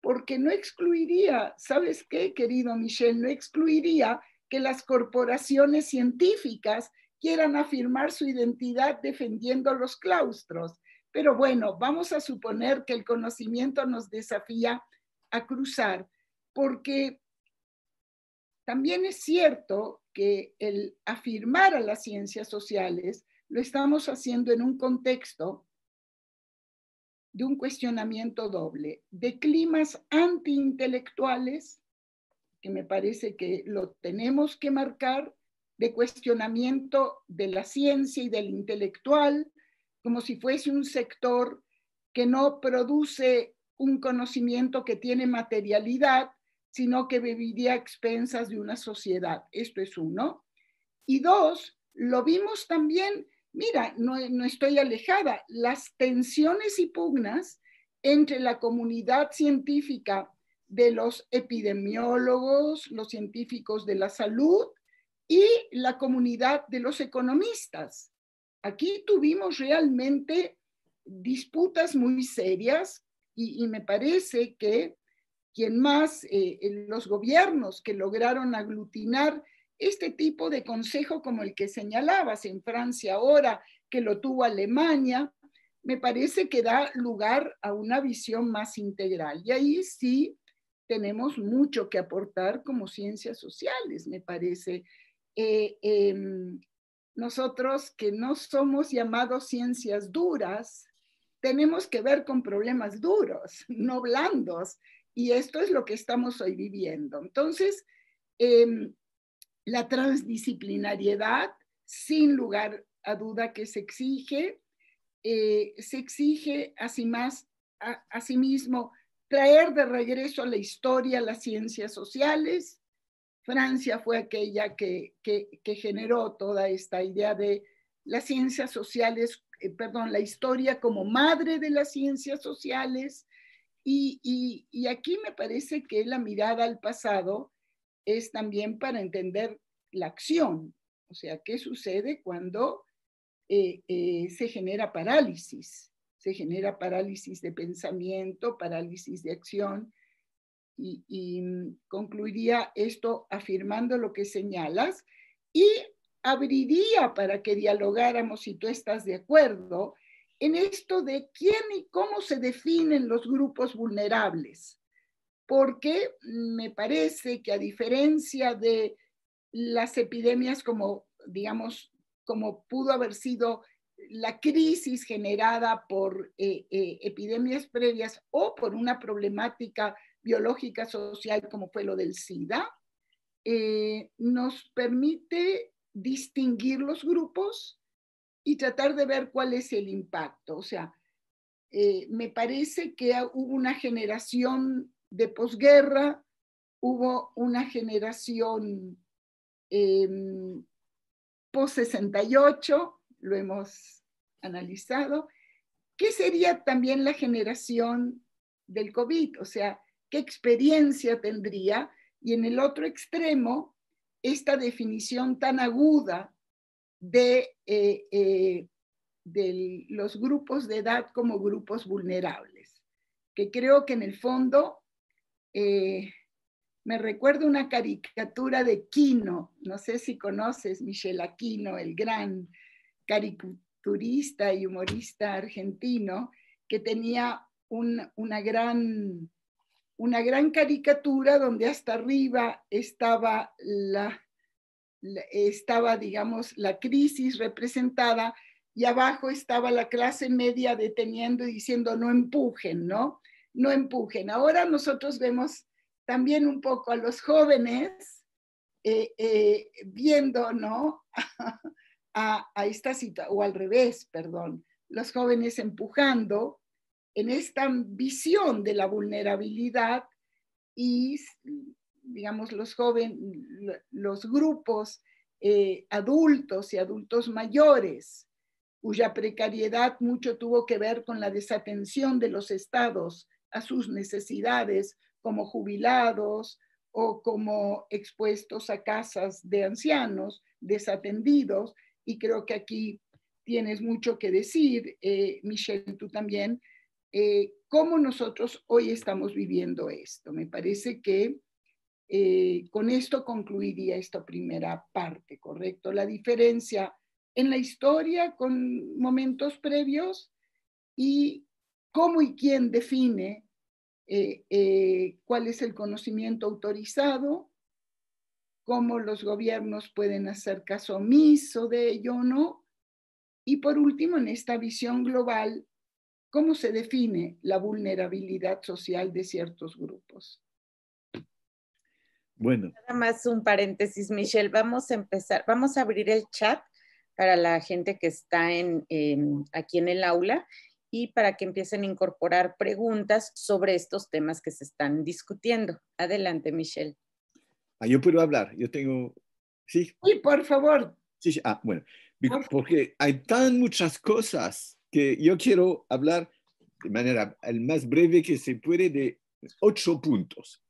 porque no excluiría, ¿sabes qué, querido Michel? No excluiría que las corporaciones científicas quieran afirmar su identidad defendiendo los claustros. Pero bueno, vamos a suponer que el conocimiento nos desafía a cruzar, porque también es cierto que el afirmar a las ciencias sociales lo estamos haciendo en un contexto de un cuestionamiento doble, de climas antiintelectuales, que me parece que lo tenemos que marcar, de cuestionamiento de la ciencia y del intelectual, como si fuese un sector que no produce un conocimiento que tiene materialidad, sino que viviría a expensas de una sociedad. Esto es uno. Y dos, lo vimos también, mira, no estoy alejada, las tensiones y pugnas entre la comunidad científica de los epidemiólogos, los científicos de la salud y la comunidad de los economistas. Aquí tuvimos realmente disputas muy serias y me parece que quien más, los gobiernos que lograron aglutinar este tipo de consejo como el que señalabas en Francia ahora, que lo tuvo Alemania, me parece que da lugar a una visión más integral. Y ahí sí tenemos mucho que aportar como ciencias sociales, me parece. Nosotros que no somos llamados ciencias duras, tenemos que ver con problemas duros, no blandos. Y esto es lo que estamos hoy viviendo. Entonces, la transdisciplinariedad, sin lugar a duda que se exige asimismo traer de regreso a la historia las ciencias sociales. Francia fue aquella que generó toda esta idea de las ciencias sociales, la historia como madre de las ciencias sociales. Y aquí me parece que la mirada al pasado es también para entender la acción, o sea, qué sucede cuando se genera parálisis de pensamiento, parálisis de acción, y concluiría esto afirmando lo que señalas y abriría para que dialogáramos, si tú estás de acuerdo, en esto de quién y cómo se definen los grupos vulnerables, porque me parece que a diferencia de las epidemias como, digamos, como pudo haber sido la crisis generada por epidemias previas o por una problemática biológica social como fue lo del SIDA, nos permite distinguir los grupos y tratar de ver cuál es el impacto. O sea, me parece que hubo una generación de posguerra, hubo una generación post-68, lo hemos analizado. ¿Qué sería también la generación del COVID? O sea, ¿qué experiencia tendría? Y en el otro extremo, esta definición tan aguda de los grupos de edad como grupos vulnerables, que creo que en el fondo me recuerda una caricatura de Quino, no sé si conoces Michel Aquino, el gran caricaturista y humorista argentino, que tenía una gran caricatura donde hasta arriba estaba digamos, la crisis representada y abajo estaba la clase media deteniendo y diciendo no empujen, ¿no? No empujen. Ahora nosotros vemos también un poco a los jóvenes viendo, ¿no? a esta situación, o al revés, perdón, los jóvenes empujando en esta visión de la vulnerabilidad y, digamos, los grupos adultos y adultos mayores, cuya precariedad mucho tuvo que ver con la desatención de los estados a sus necesidades como jubilados o como expuestos a casas de ancianos desatendidos. Y creo que aquí tienes mucho que decir, Michelle, tú también, cómo nosotros hoy estamos viviendo esto. Me parece que con esto concluiría esta primera parte, ¿correcto? La diferencia en la historia con momentos previos y cómo y quién define cuál es el conocimiento autorizado, cómo los gobiernos pueden hacer caso omiso de ello o no. Y por último, en esta visión global, ¿cómo se define la vulnerabilidad social de ciertos grupos? Bueno. Nada más un paréntesis, Michelle. Vamos a empezar, vamos a abrir el chat para la gente que está aquí en el aula y para que empiecen a incorporar preguntas sobre estos temas que se están discutiendo. Adelante, Michelle. Yo puedo hablar, yo tengo... Sí, sí, por favor. Sí, sí. Bueno, porque hay tan muchas cosas que yo quiero hablar de manera el más breve que se puede de 8 puntos.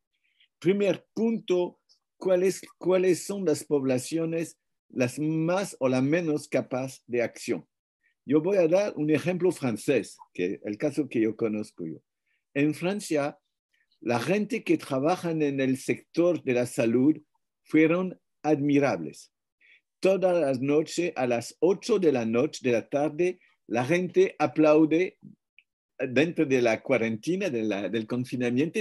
Primer punto, ¿cuáles son las poblaciones las más o las menos capaces de acción? Yo voy a dar un ejemplo francés, que es el caso que yo conozco yo. En Francia, la gente que trabaja en el sector de la salud fueron admirables. Todas las noches, a las 8 de la noche, de la tarde, la gente aplaude dentro de la cuarentena, del confinamiento,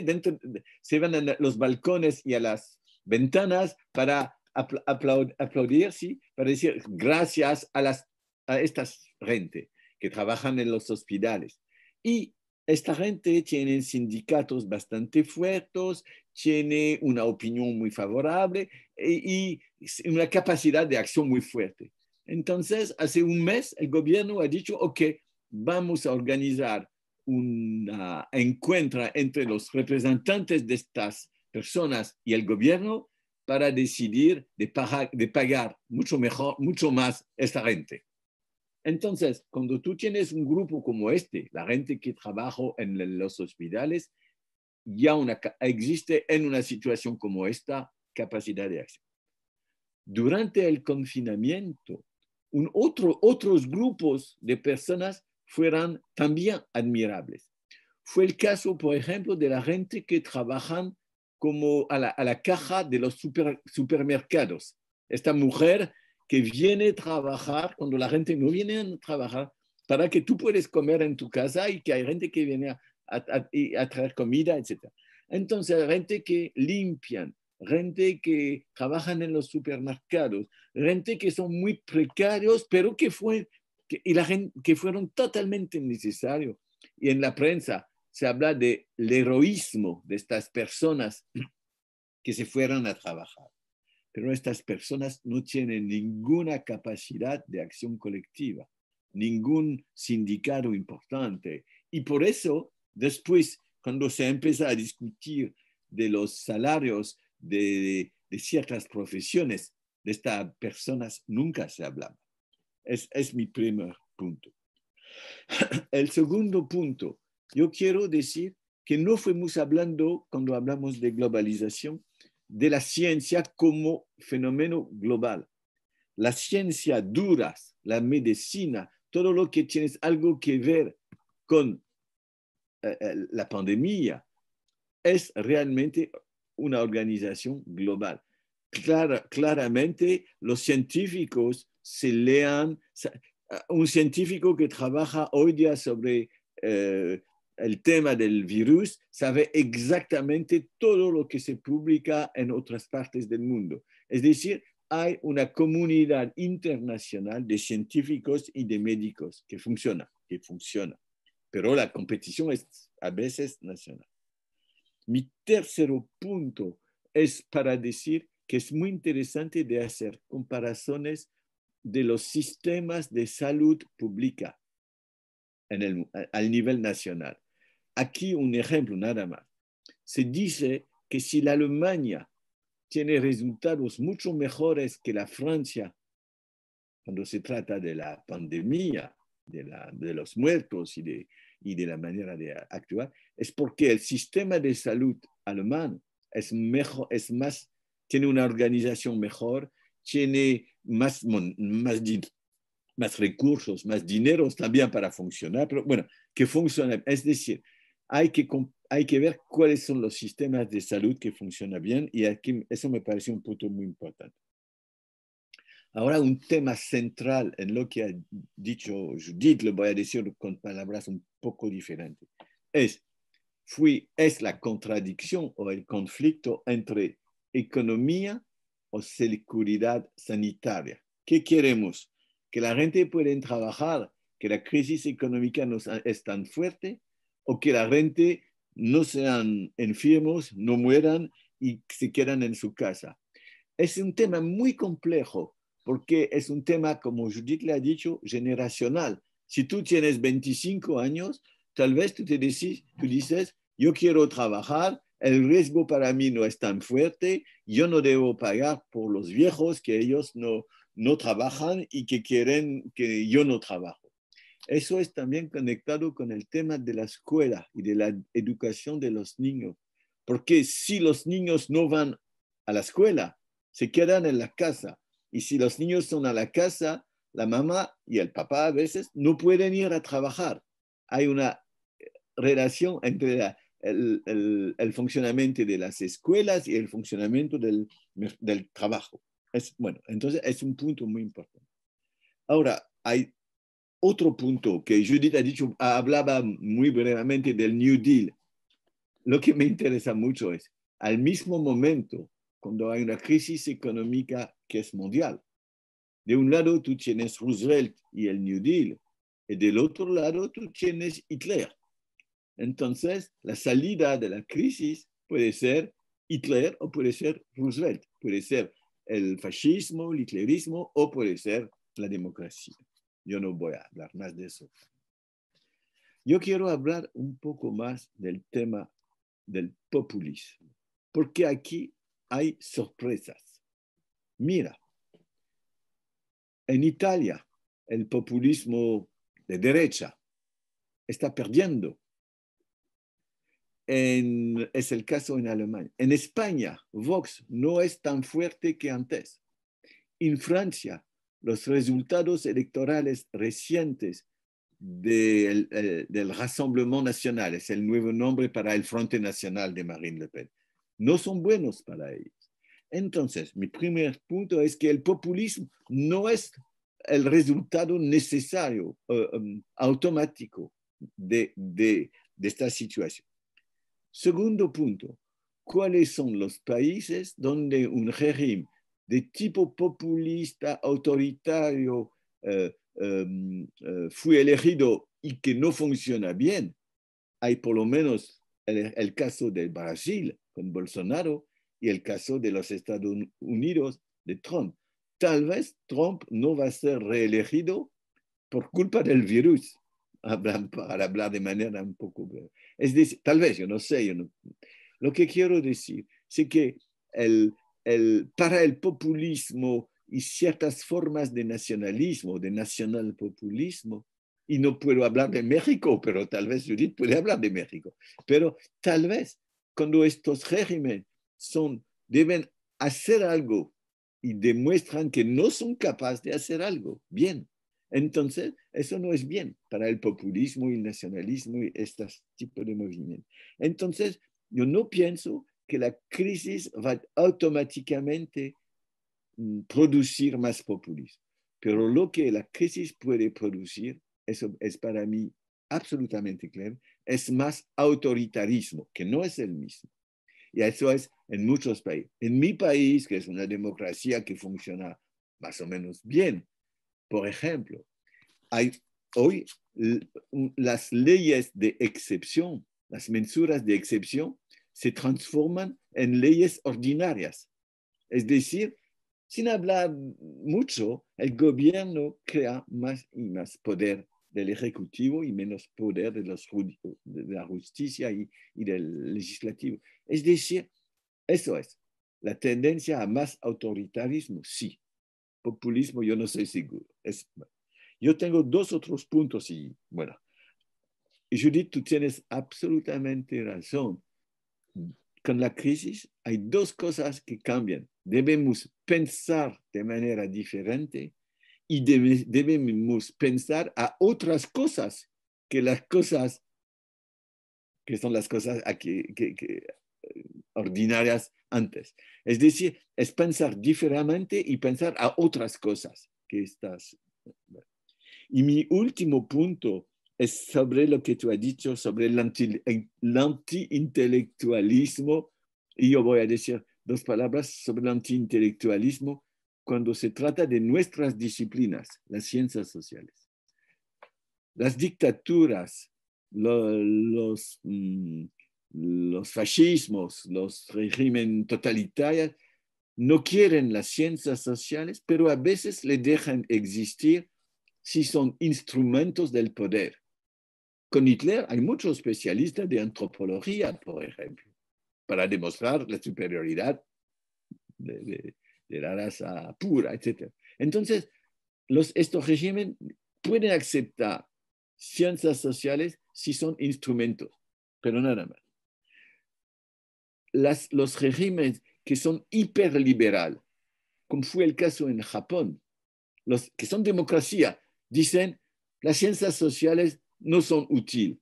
se van a los balcones y a las ventanas para aplaudir, ¿sí? Para decir gracias a esta gente que trabajan en los hospitales. Y esta gente tiene sindicatos bastante fuertes, tiene una opinión muy favorable y una capacidad de acción muy fuerte. Entonces, hace un mes, el gobierno ha dicho, ok, vamos a organizar un encuentro entre los representantes de estas personas y el gobierno para decidir de pagar mucho mejor, mucho más a esta gente. Entonces, cuando tú tienes un grupo como este, la gente que trabaja en los hospitales, ya existe en una situación como esta capacidad de acción. Durante el confinamiento, otros grupos de personas fueron también admirables. Fue el caso, por ejemplo, de la gente que trabajan como a la caja de los supermercados. Esta mujer que viene a trabajar cuando la gente no viene a trabajar para que tú puedas comer en tu casa y que hay gente que viene a traer comida, etc. Entonces, gente que limpian, gente que trabajan en los supermercados, gente que son muy precarios, pero que fueron totalmente necesarios. Y en la prensa se habla del heroísmo de estas personas que se fueron a trabajar. Pero estas personas no tienen ninguna capacidad de acción colectiva, ningún sindicato importante. Y por eso, después, cuando se empieza a discutir de los salarios de ciertas profesiones, de estas personas nunca se hablaba. Es mi primer punto. El segundo punto, yo quiero decir que no fuimos hablando, cuando hablamos de globalización, de la ciencia como fenómeno global. La ciencia dura, la medicina, todo lo que tiene algo que ver con la pandemia, es realmente una organización global. Claramente, los científicos se lean. Un científico que trabaja hoy día sobre el tema del virus sabe exactamente todo lo que se publica en otras partes del mundo. Es decir, hay una comunidad internacional de científicos y de médicos que funciona, pero la competición es a veces nacional. Mi tercer punto es para decir que es muy interesante de hacer comparaciones de los sistemas de salud pública al nivel nacional. Aquí un ejemplo nada más. Se dice que si la Alemania tiene resultados mucho mejores que la Francia cuando se trata de la pandemia, de los muertos y de la manera de actuar, es porque el sistema de salud alemán es mejor, es más, tiene una organización mejor, tiene más recursos, más dinero también para funcionar, pero bueno, que funciona. Es decir, hay que ver cuáles son los sistemas de salud que funcionan bien y aquí eso me parece un punto muy importante. Ahora, un tema central en lo que ha dicho Judith, lo voy a decir con palabras un poco diferentes, es la contradicción o el conflicto entre economía o seguridad sanitaria. ¿Qué queremos? ¿Que la gente pueda trabajar, que la crisis económica no es tan fuerte, o que la gente no sean enfermos, no mueran y se quedan en su casa? Es un tema muy complejo porque es un tema, como Judith le ha dicho, generacional. Si tú tienes 25 años, tal vez tú dices, yo quiero trabajar, el riesgo para mí no es tan fuerte, yo no debo pagar por los viejos que ellos no trabajan y que quieren que yo no trabajo. Eso es también conectado con el tema de la escuela y de la educación de los niños, porque si los niños no van a la escuela, se quedan en la casa, y si los niños son a la casa, la mamá y el papá a veces no pueden ir a trabajar. Hay una relación entre el funcionamiento de las escuelas y el funcionamiento del trabajo. Bueno, entonces es un punto muy importante. Ahora, hay otro punto que Judith ha dicho, hablaba muy brevemente del New Deal. Lo que me interesa mucho es, al mismo momento, cuando hay una crisis económica que es mundial, de un lado tú tienes Roosevelt y el New Deal, y del otro lado tú tienes Hitler. Entonces, la salida de la crisis puede ser Hitler o puede ser Roosevelt, puede ser el fascismo, el hitlerismo o puede ser la democracia. Yo no voy a hablar más de eso. Yo quiero hablar un poco más del tema del populismo, porque aquí hay sorpresas. Mira, en Italia el populismo de derecha está perdiendo. Es el caso en Alemania. En España, Vox no es tan fuerte que antes. En Francia, los resultados electorales recientes del Rassemblement Nacional, es el nuevo nombre para el Frente Nacional de Marine Le Pen, no son buenos para ellos. Entonces, mi primer punto es que el populismo no es el resultado necesario, automático de esta situación. Segundo punto, ¿cuáles son los países donde un régimen de tipo populista, autoritario, fue elegido y que no funciona bien? Hay por lo menos el caso de Brasil con Bolsonaro y el caso de los Estados Unidos de Trump. Tal vez Trump no va a ser reelegido por culpa del virus, para hablar de manera un poco breve. Es decir, tal vez, yo no sé, lo que quiero decir es que para el populismo y ciertas formas de nacionalismo, de nacionalpopulismo, y no puedo hablar de México, pero tal vez Judith puede hablar de México, pero tal vez cuando estos regímenes deben hacer algo y demuestran que no son capaces de hacer algo bien, entonces eso no es bien para el populismo y el nacionalismo y estos tipos de movimientos. Entonces, yo no pienso que la crisis va automáticamente producir más populismo, pero lo que la crisis puede producir, eso es para mí absolutamente claro, es más autoritarismo, que no es el mismo. Y eso es en muchos países. En mi país, que es una democracia que funciona más o menos bien, por ejemplo, hay hoy las leyes de excepción, las mensuras de excepción, se transforman en leyes ordinarias. Es decir, sin hablar mucho, el gobierno crea más y más poder del Ejecutivo y menos poder de la justicia y del legislativo. Es decir, eso es, la tendencia a más autoritarismo, sí. Populismo, yo no estoy seguro. Yo tengo dos otros puntos y, bueno, Judith, tú tienes absolutamente razón. Con la crisis hay dos cosas que cambian. Debemos pensar de manera diferente y debemos pensar a otras cosas que las cosas que son las cosas ordinarias antes. Es decir, es pensar diferente y pensar a otras cosas que estas. Y mi último punto es sobre lo que tú has dicho sobre el anti-intelectualismo. Y yo voy a decir dos palabras sobre el anti-intelectualismo cuando se trata de nuestras disciplinas, las ciencias sociales. Las dictaduras, los fascismos, los regímenes totalitarios no quieren las ciencias sociales, pero a veces le dejan existir si son instrumentos del poder. Con Hitler hay muchos especialistas de antropología, por ejemplo, para demostrar la superioridad de la raza pura, etc. Entonces, estos regímenes pueden aceptar ciencias sociales si son instrumentos, pero nada más. Los regímenes que son hiperliberales, como fue el caso en Japón, los que son democracia, dicen las ciencias sociales no son útiles,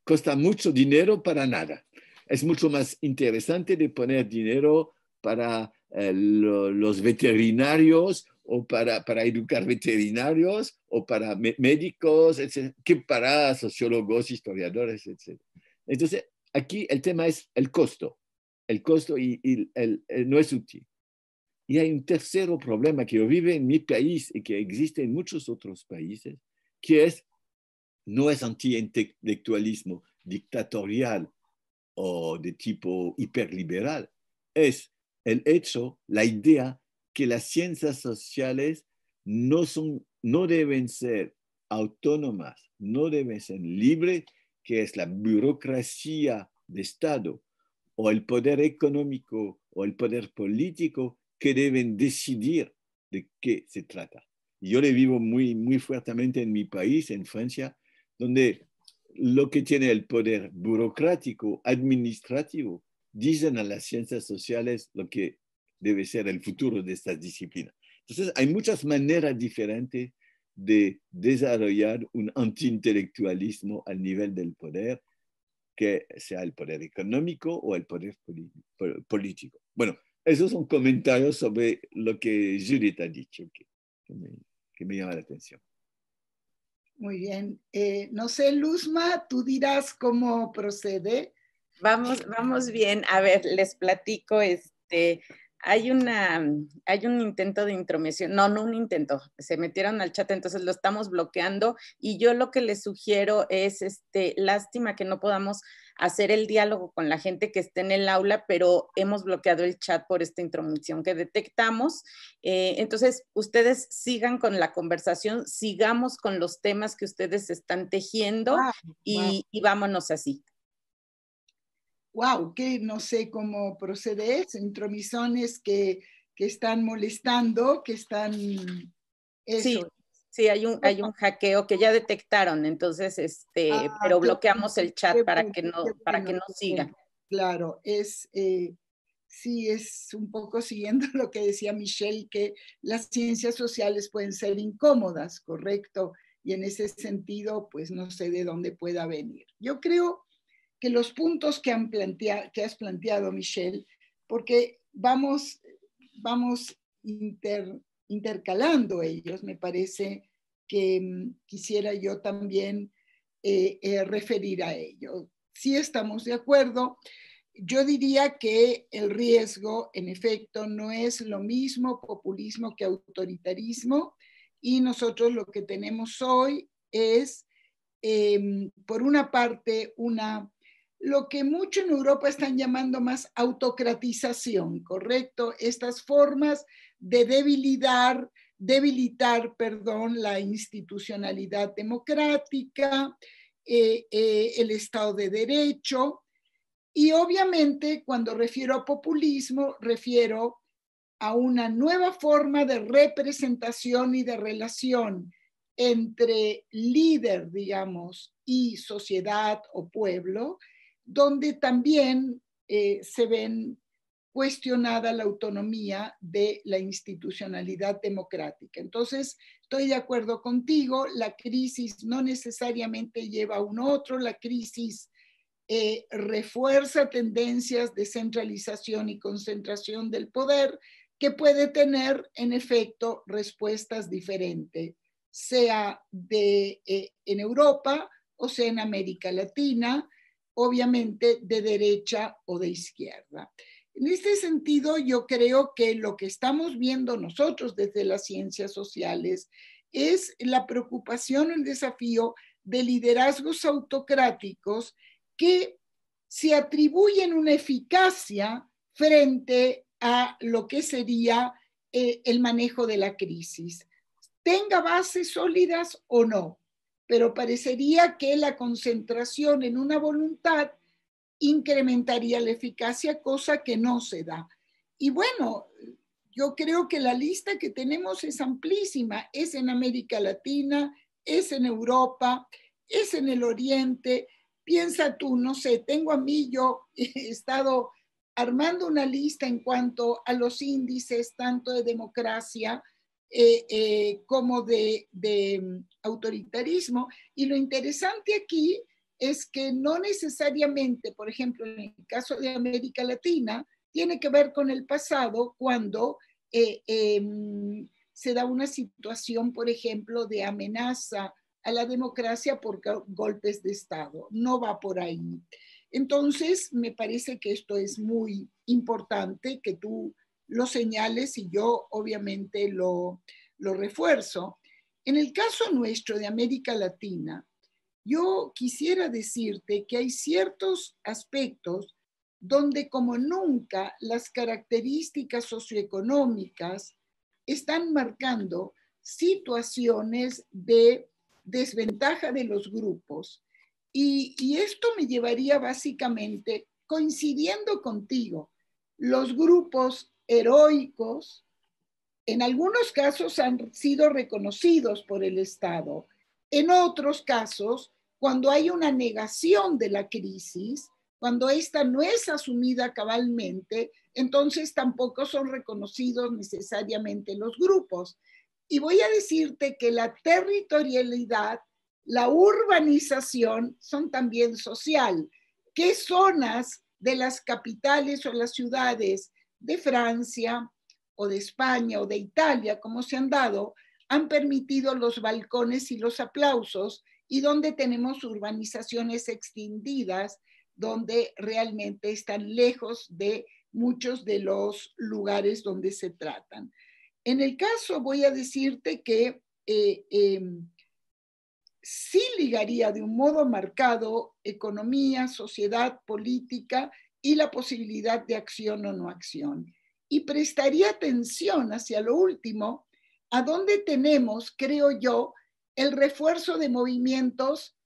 cuesta mucho dinero para nada. Es mucho más interesante de poner dinero para los veterinarios o para educar veterinarios o para médicos, etc., que para sociólogos, historiadores, etc. Entonces, aquí el tema es el costo y no es útil. Y hay un tercer problema que yo vivo en mi país y que existe en muchos otros países, que no es anti-intelectualismo dictatorial o de tipo hiperliberal, es el hecho, la idea que las ciencias sociales no deben ser autónomas, no deben ser libres, que es la burocracia de Estado o el poder económico o el poder político que deben decidir de qué se trata. Yo le vivo muy, muy fuertemente en mi país, en Francia, donde lo que tiene el poder burocrático, administrativo, dicen a las ciencias sociales lo que debe ser el futuro de estas disciplinas. Entonces, hay muchas maneras diferentes de desarrollar un antiintelectualismo al nivel del poder, que sea el poder económico o el poder político. Bueno, esos son comentarios sobre lo que Judith ha dicho, que me llama la atención. Muy bien. No sé, Luzma, tú dirás cómo procede. Vamos bien. A ver, les platico, hay un intento de intromisión, no un intento, se metieron al chat, entonces lo estamos bloqueando y yo lo que les sugiero es, lástima que no podamos hacer el diálogo con la gente que esté en el aula, pero hemos bloqueado el chat por esta intromisión que detectamos. Entonces, ustedes sigan con la conversación, sigamos con los temas que ustedes están tejiendo y vámonos así. Wow, que no sé cómo procede, intromisiones que están molestando, que están... Eso. Sí, hay un hackeo que ya detectaron, entonces, pero bloqueamos el chat para que no siga. Claro, sí, es un poco siguiendo lo que decía Michelle, que las ciencias sociales pueden ser incómodas, ¿correcto? Y en ese sentido, pues no sé de dónde pueda venir. Yo creo que los puntos que has planteado, Michelle, porque vamos intercalando ellos, me parece que quisiera yo también referir a ello. Sí estamos de acuerdo. Yo diría que el riesgo, en efecto, no es lo mismo populismo que autoritarismo, y nosotros lo que tenemos hoy es, por una parte, lo que mucho en Europa están llamando más autocratización, ¿correcto? Estas formas de debilitar, la institucionalidad democrática, el Estado de Derecho. Y obviamente cuando refiero a populismo, refiero a una nueva forma de representación y de relación entre líder, digamos, y sociedad o pueblo, donde también se ven cuestionada la autonomía de la institucionalidad democrática. Entonces, estoy de acuerdo contigo, la crisis no necesariamente lleva a un otro, la crisis refuerza tendencias de centralización y concentración del poder que puede tener, en efecto, respuestas diferentes, sea en Europa o sea en América Latina, obviamente de derecha o de izquierda. En este sentido, yo creo que lo que estamos viendo nosotros desde las ciencias sociales es la preocupación, el desafío de liderazgos autocráticos que se atribuyen una eficacia frente a lo que sería el manejo de la crisis. Tenga bases sólidas o no, pero parecería que la concentración en una voluntad incrementaría la eficacia, cosa que no se da. Y bueno, yo creo que la lista que tenemos es amplísima, es en América Latina, es en Europa, es en el Oriente. Piensa tú, no sé, tengo a mí, yo he estado armando una lista en cuanto a los índices tanto de democracia como de autoritarismo, y lo interesante aquí es que no necesariamente, por ejemplo, en el caso de América Latina, tiene que ver con el pasado cuando se da una situación, por ejemplo, de amenaza a la democracia por golpes de Estado. No va por ahí. Entonces, me parece que esto es muy importante que tú lo señales y yo obviamente lo refuerzo. En el caso nuestro de América Latina, yo quisiera decirte que hay ciertos aspectos donde como nunca las características socioeconómicas están marcando situaciones de desventaja de los grupos. Y esto me llevaría básicamente, coincidiendo contigo, los grupos heroicos en algunos casos han sido reconocidos por el Estado. En otros casos, cuando hay una negación de la crisis, cuando esta no es asumida cabalmente, entonces tampoco son reconocidos necesariamente los grupos. Y voy a decirte que la territorialidad, la urbanización son también social. ¿Qué zonas de las capitales o las ciudades de Francia o de España o de Italia, como se han dado, han permitido los balcones y los aplausos, y donde tenemos urbanizaciones extendidas, donde realmente están lejos de muchos de los lugares donde se tratan? En el caso, voy a decirte que sí ligaría de un modo marcado economía, sociedad, política y la posibilidad de acción o no acción. Y prestaría atención hacia lo último, a donde tenemos, creo yo, el refuerzo de movimientos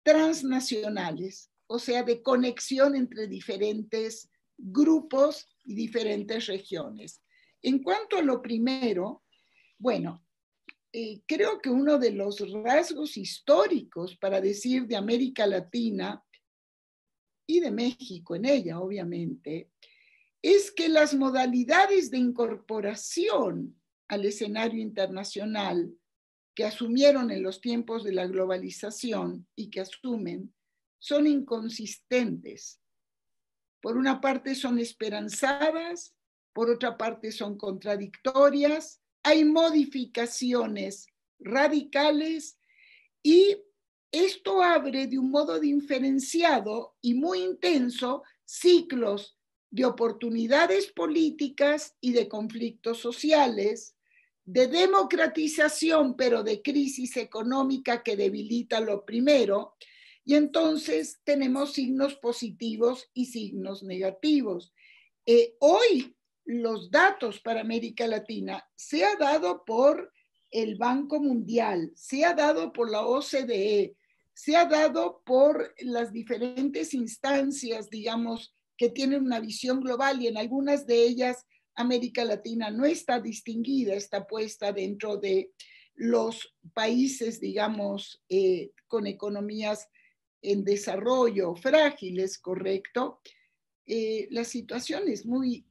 transnacionales, o sea, de conexión entre diferentes grupos y diferentes regiones. En cuanto a lo primero, bueno, creo que uno de los rasgos históricos, para decir, de América Latina y de México en ella, obviamente, es que las modalidades de incorporación al escenario internacional que asumieron en los tiempos de la globalización y que asumen son inconsistentes. Por una parte son esperanzadas, por otra parte son contradictorias, hay modificaciones radicales y esto abre de un modo diferenciado y muy intenso ciclos de oportunidades políticas y de conflictos sociales, de democratización, pero de crisis económica que debilita lo primero, Y entonces tenemos signos positivos y signos negativos. Hoy los datos para América Latina se ha dado por el Banco Mundial, se ha dado por la OCDE, se ha dado por las diferentes instancias, digamos, que tienen una visión global, y en algunas de ellas América Latina no está distinguida, está puesta dentro de los países, digamos, con economías en desarrollo frágiles, ¿correcto? La situación es muy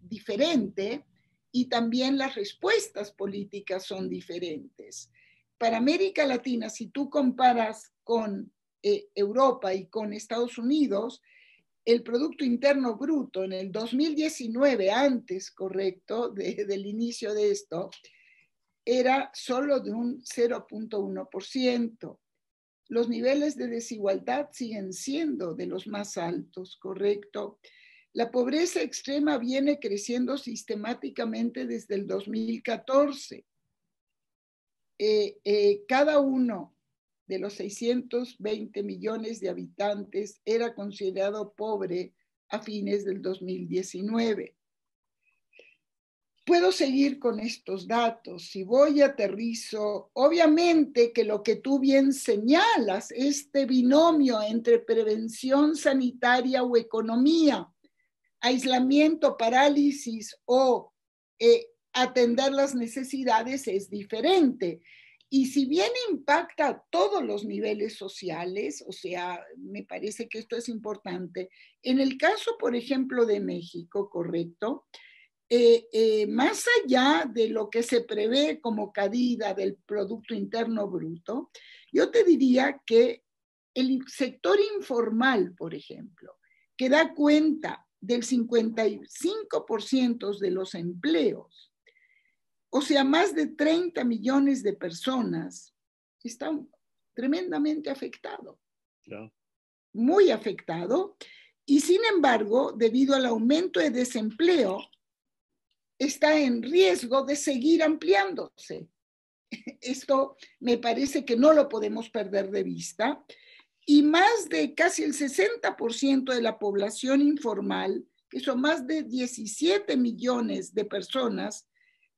diferente, y también las respuestas políticas son diferentes. Para América Latina, si tú comparas con Europa y con Estados Unidos, el Producto Interno Bruto en el 2019, antes, correcto, del inicio de esto, era solo de un 0.1%. Los niveles de desigualdad siguen siendo de los más altos, ¿correcto? La pobreza extrema viene creciendo sistemáticamente desde el 2014. Cada uno de los 620 millones de habitantes era considerado pobre a fines del 2019. Puedo seguir con estos datos. Si voy a aterrizo, obviamente que lo que tú bien señalas, este binomio entre prevención sanitaria o economía, aislamiento, parálisis o atender las necesidades, es diferente. Y si bien impacta a todos los niveles sociales, o sea, me parece que esto es importante, en el caso, por ejemplo, de México, ¿correcto? Más allá de lo que se prevé como caída del Producto Interno Bruto, yo te diría que el sector informal, por ejemplo, que da cuenta del 55% de los empleos, o sea, más de 30 millones de personas, están tremendamente afectados, Claro. muy afectado, y sin embargo, debido al aumento de desempleo, está en riesgo de seguir ampliándose. Esto me parece que no lo podemos perder de vista. Y más de casi el 60% de la población informal, que son más de 17 millones de personas,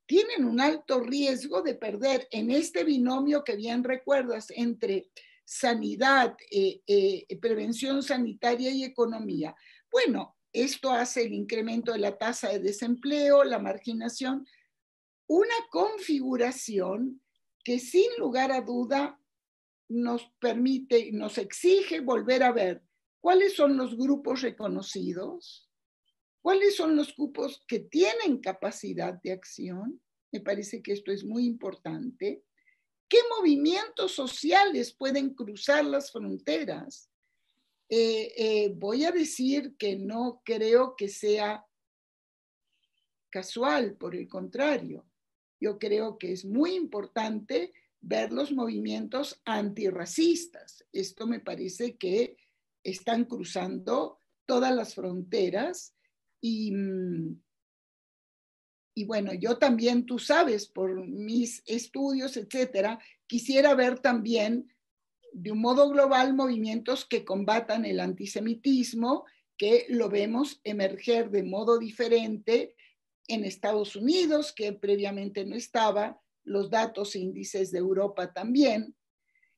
tienen un alto riesgo de perder en este binomio que bien recuerdas entre sanidad, prevención sanitaria y economía. Bueno, esto hace el incremento de la tasa de desempleo, la marginación, una configuración que sin lugar a duda nos permite, nos exige volver a ver cuáles son los grupos reconocidos, cuáles son los grupos que tienen capacidad de acción. Me parece que esto es muy importante. ¿Qué movimientos sociales pueden cruzar las fronteras? Voy a decir que no creo que sea casual, por el contrario. Yo creo que es muy importante ver los movimientos antirracistas. Esto me parece que están cruzando todas las fronteras y bueno, yo también, tú sabes, por mis estudios, etcétera, quisiera ver también de un modo global movimientos que combatan el antisemitismo, que lo vemos emerger de modo diferente en Estados Unidos, que previamente no estaba, los datos e índices de Europa también.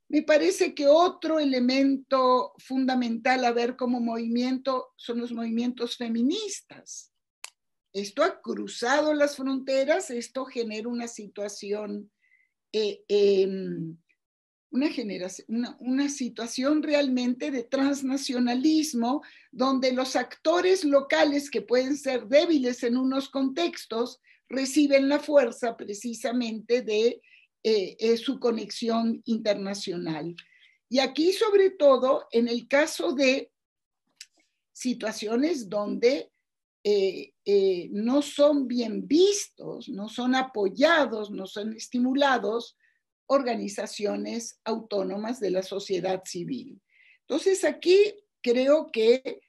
Me parece que otro elemento fundamental a ver como movimiento son los movimientos feministas. Esto ha cruzado las fronteras, esto genera una situación una situación realmente de transnacionalismo, donde los actores locales que pueden ser débiles en unos contextos reciben la fuerza precisamente de su conexión internacional. Y aquí, sobre todo, en el caso de situaciones donde no son bien vistos, no son apoyados, no son estimulados, organizaciones autónomas de la sociedad civil. Entonces, aquí creo que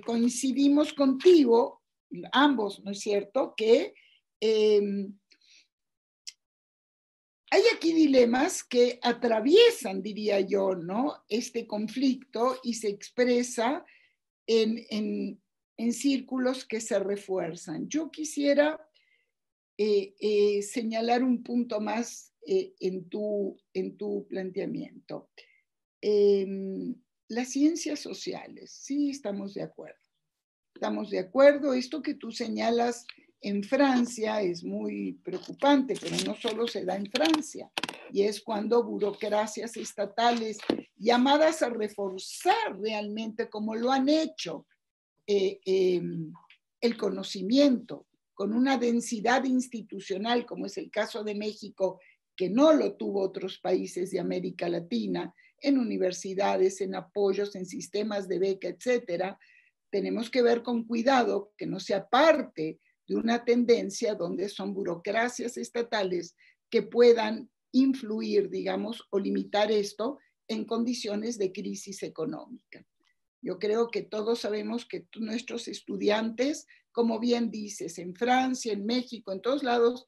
coincidimos contigo, ambos, ¿no es cierto?, que hay aquí dilemas que atraviesan, diría yo, ¿no? Este conflicto y se expresa en círculos que se refuerzan. Yo quisiera señalar un punto más en tu planteamiento. Las ciencias sociales, sí, estamos de acuerdo. Estamos de acuerdo. Esto que tú señalas en Francia es muy preocupante, pero no solo se da en Francia, y es cuando burocracias estatales llamadas a reforzar realmente, como lo han hecho, el conocimiento con una densidad institucional, como es el caso de México, que no lo tuvo otros países de América Latina, en universidades, en apoyos, en sistemas de beca, etcétera. Tenemos que ver con cuidado que no sea parte de una tendencia donde son burocracias estatales que puedan influir, digamos, o limitar esto en condiciones de crisis económica. Yo creo que todos sabemos que nuestros estudiantes, como bien dices, en Francia, en México, en todos lados,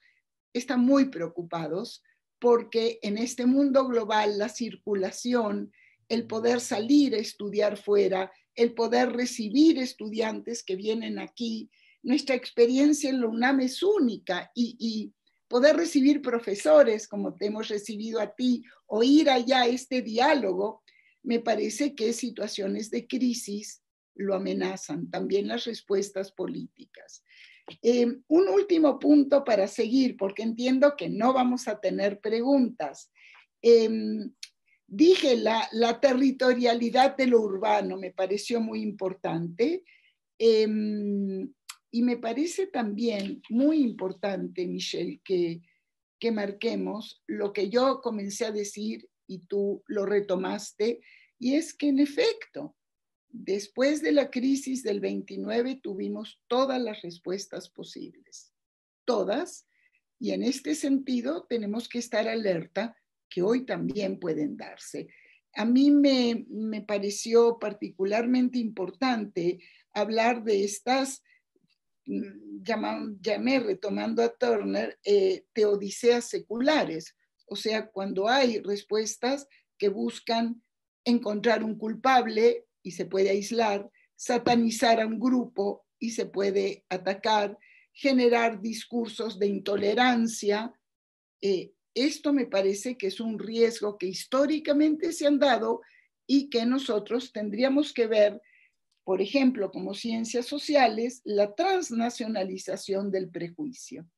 están muy preocupados porque en este mundo global la circulación, el poder salir a estudiar fuera, el poder recibir estudiantes que vienen aquí, nuestra experiencia en la UNAM es única y poder recibir profesores como te hemos recibido a ti o ir allá a este diálogo, me parece que situaciones de crisis lo amenazan, también las respuestas políticas. Un último punto para seguir, porque entiendo que no vamos a tener preguntas. Dije la territorialidad de lo urbano, me pareció muy importante. Y me parece también muy importante, Michelle, que marquemos lo que yo comencé a decir y tú lo retomaste, y es que en efecto, después de la crisis del 29 tuvimos todas las respuestas posibles, todas, y en este sentido tenemos que estar alerta que hoy también pueden darse. A mí me pareció particularmente importante hablar de estas, llamé retomando a Turner, teodiceas seculares, o sea, cuando hay respuestas que buscan encontrar un culpable y se puede aislar, satanizar a un grupo y se puede atacar, generar discursos de intolerancia. Esto me parece que es un riesgo que históricamente se han dado y que nosotros tendríamos que ver, por ejemplo, como ciencias sociales, la transnacionalización del prejuicio.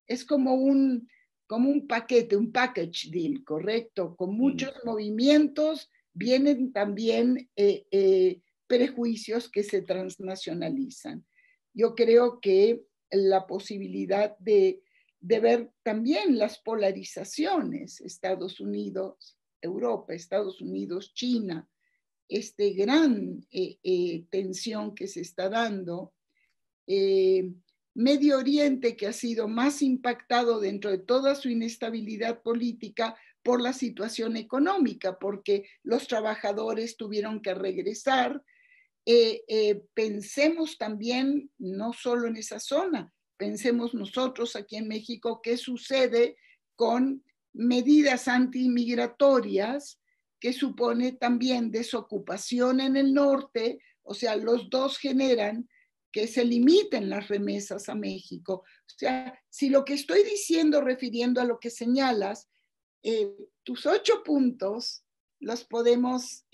Es como un paquete, un package deal, ¿correcto? Con muchos movimientos vienen también prejuicios que se transnacionalizan. Yo creo que la posibilidad de ver también las polarizaciones, Estados Unidos, Europa, Estados Unidos, China, este gran tensión que se está dando, Medio Oriente, que ha sido más impactado dentro de toda su inestabilidad política por la situación económica, porque los trabajadores tuvieron que regresar. Pensemos también, no solo en esa zona, pensemos nosotros aquí en México, qué sucede con medidas antiinmigratorias que supone también desocupación en el norte, o sea, los dos generan que se limiten las remesas a México. O sea, si lo que estoy diciendo, refiriendo a lo que señalas, tus 8 puntos los podemos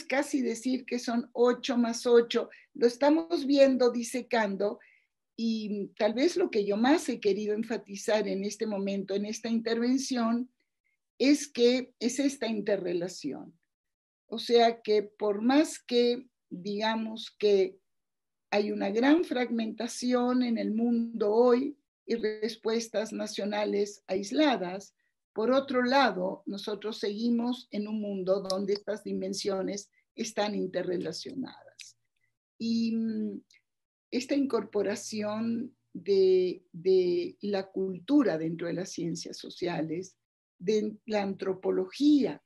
casi decir que son 8 más 8. Lo estamos viendo, disecando, y tal vez lo que yo más he querido enfatizar en este momento, en esta intervención, es que es esta interrelación. O sea que por más que digamos que hay una gran fragmentación en el mundo hoy y respuestas nacionales aisladas, por otro lado, nosotros seguimos en un mundo donde estas dimensiones están interrelacionadas. Y esta incorporación de la cultura dentro de las ciencias sociales, de la antropología,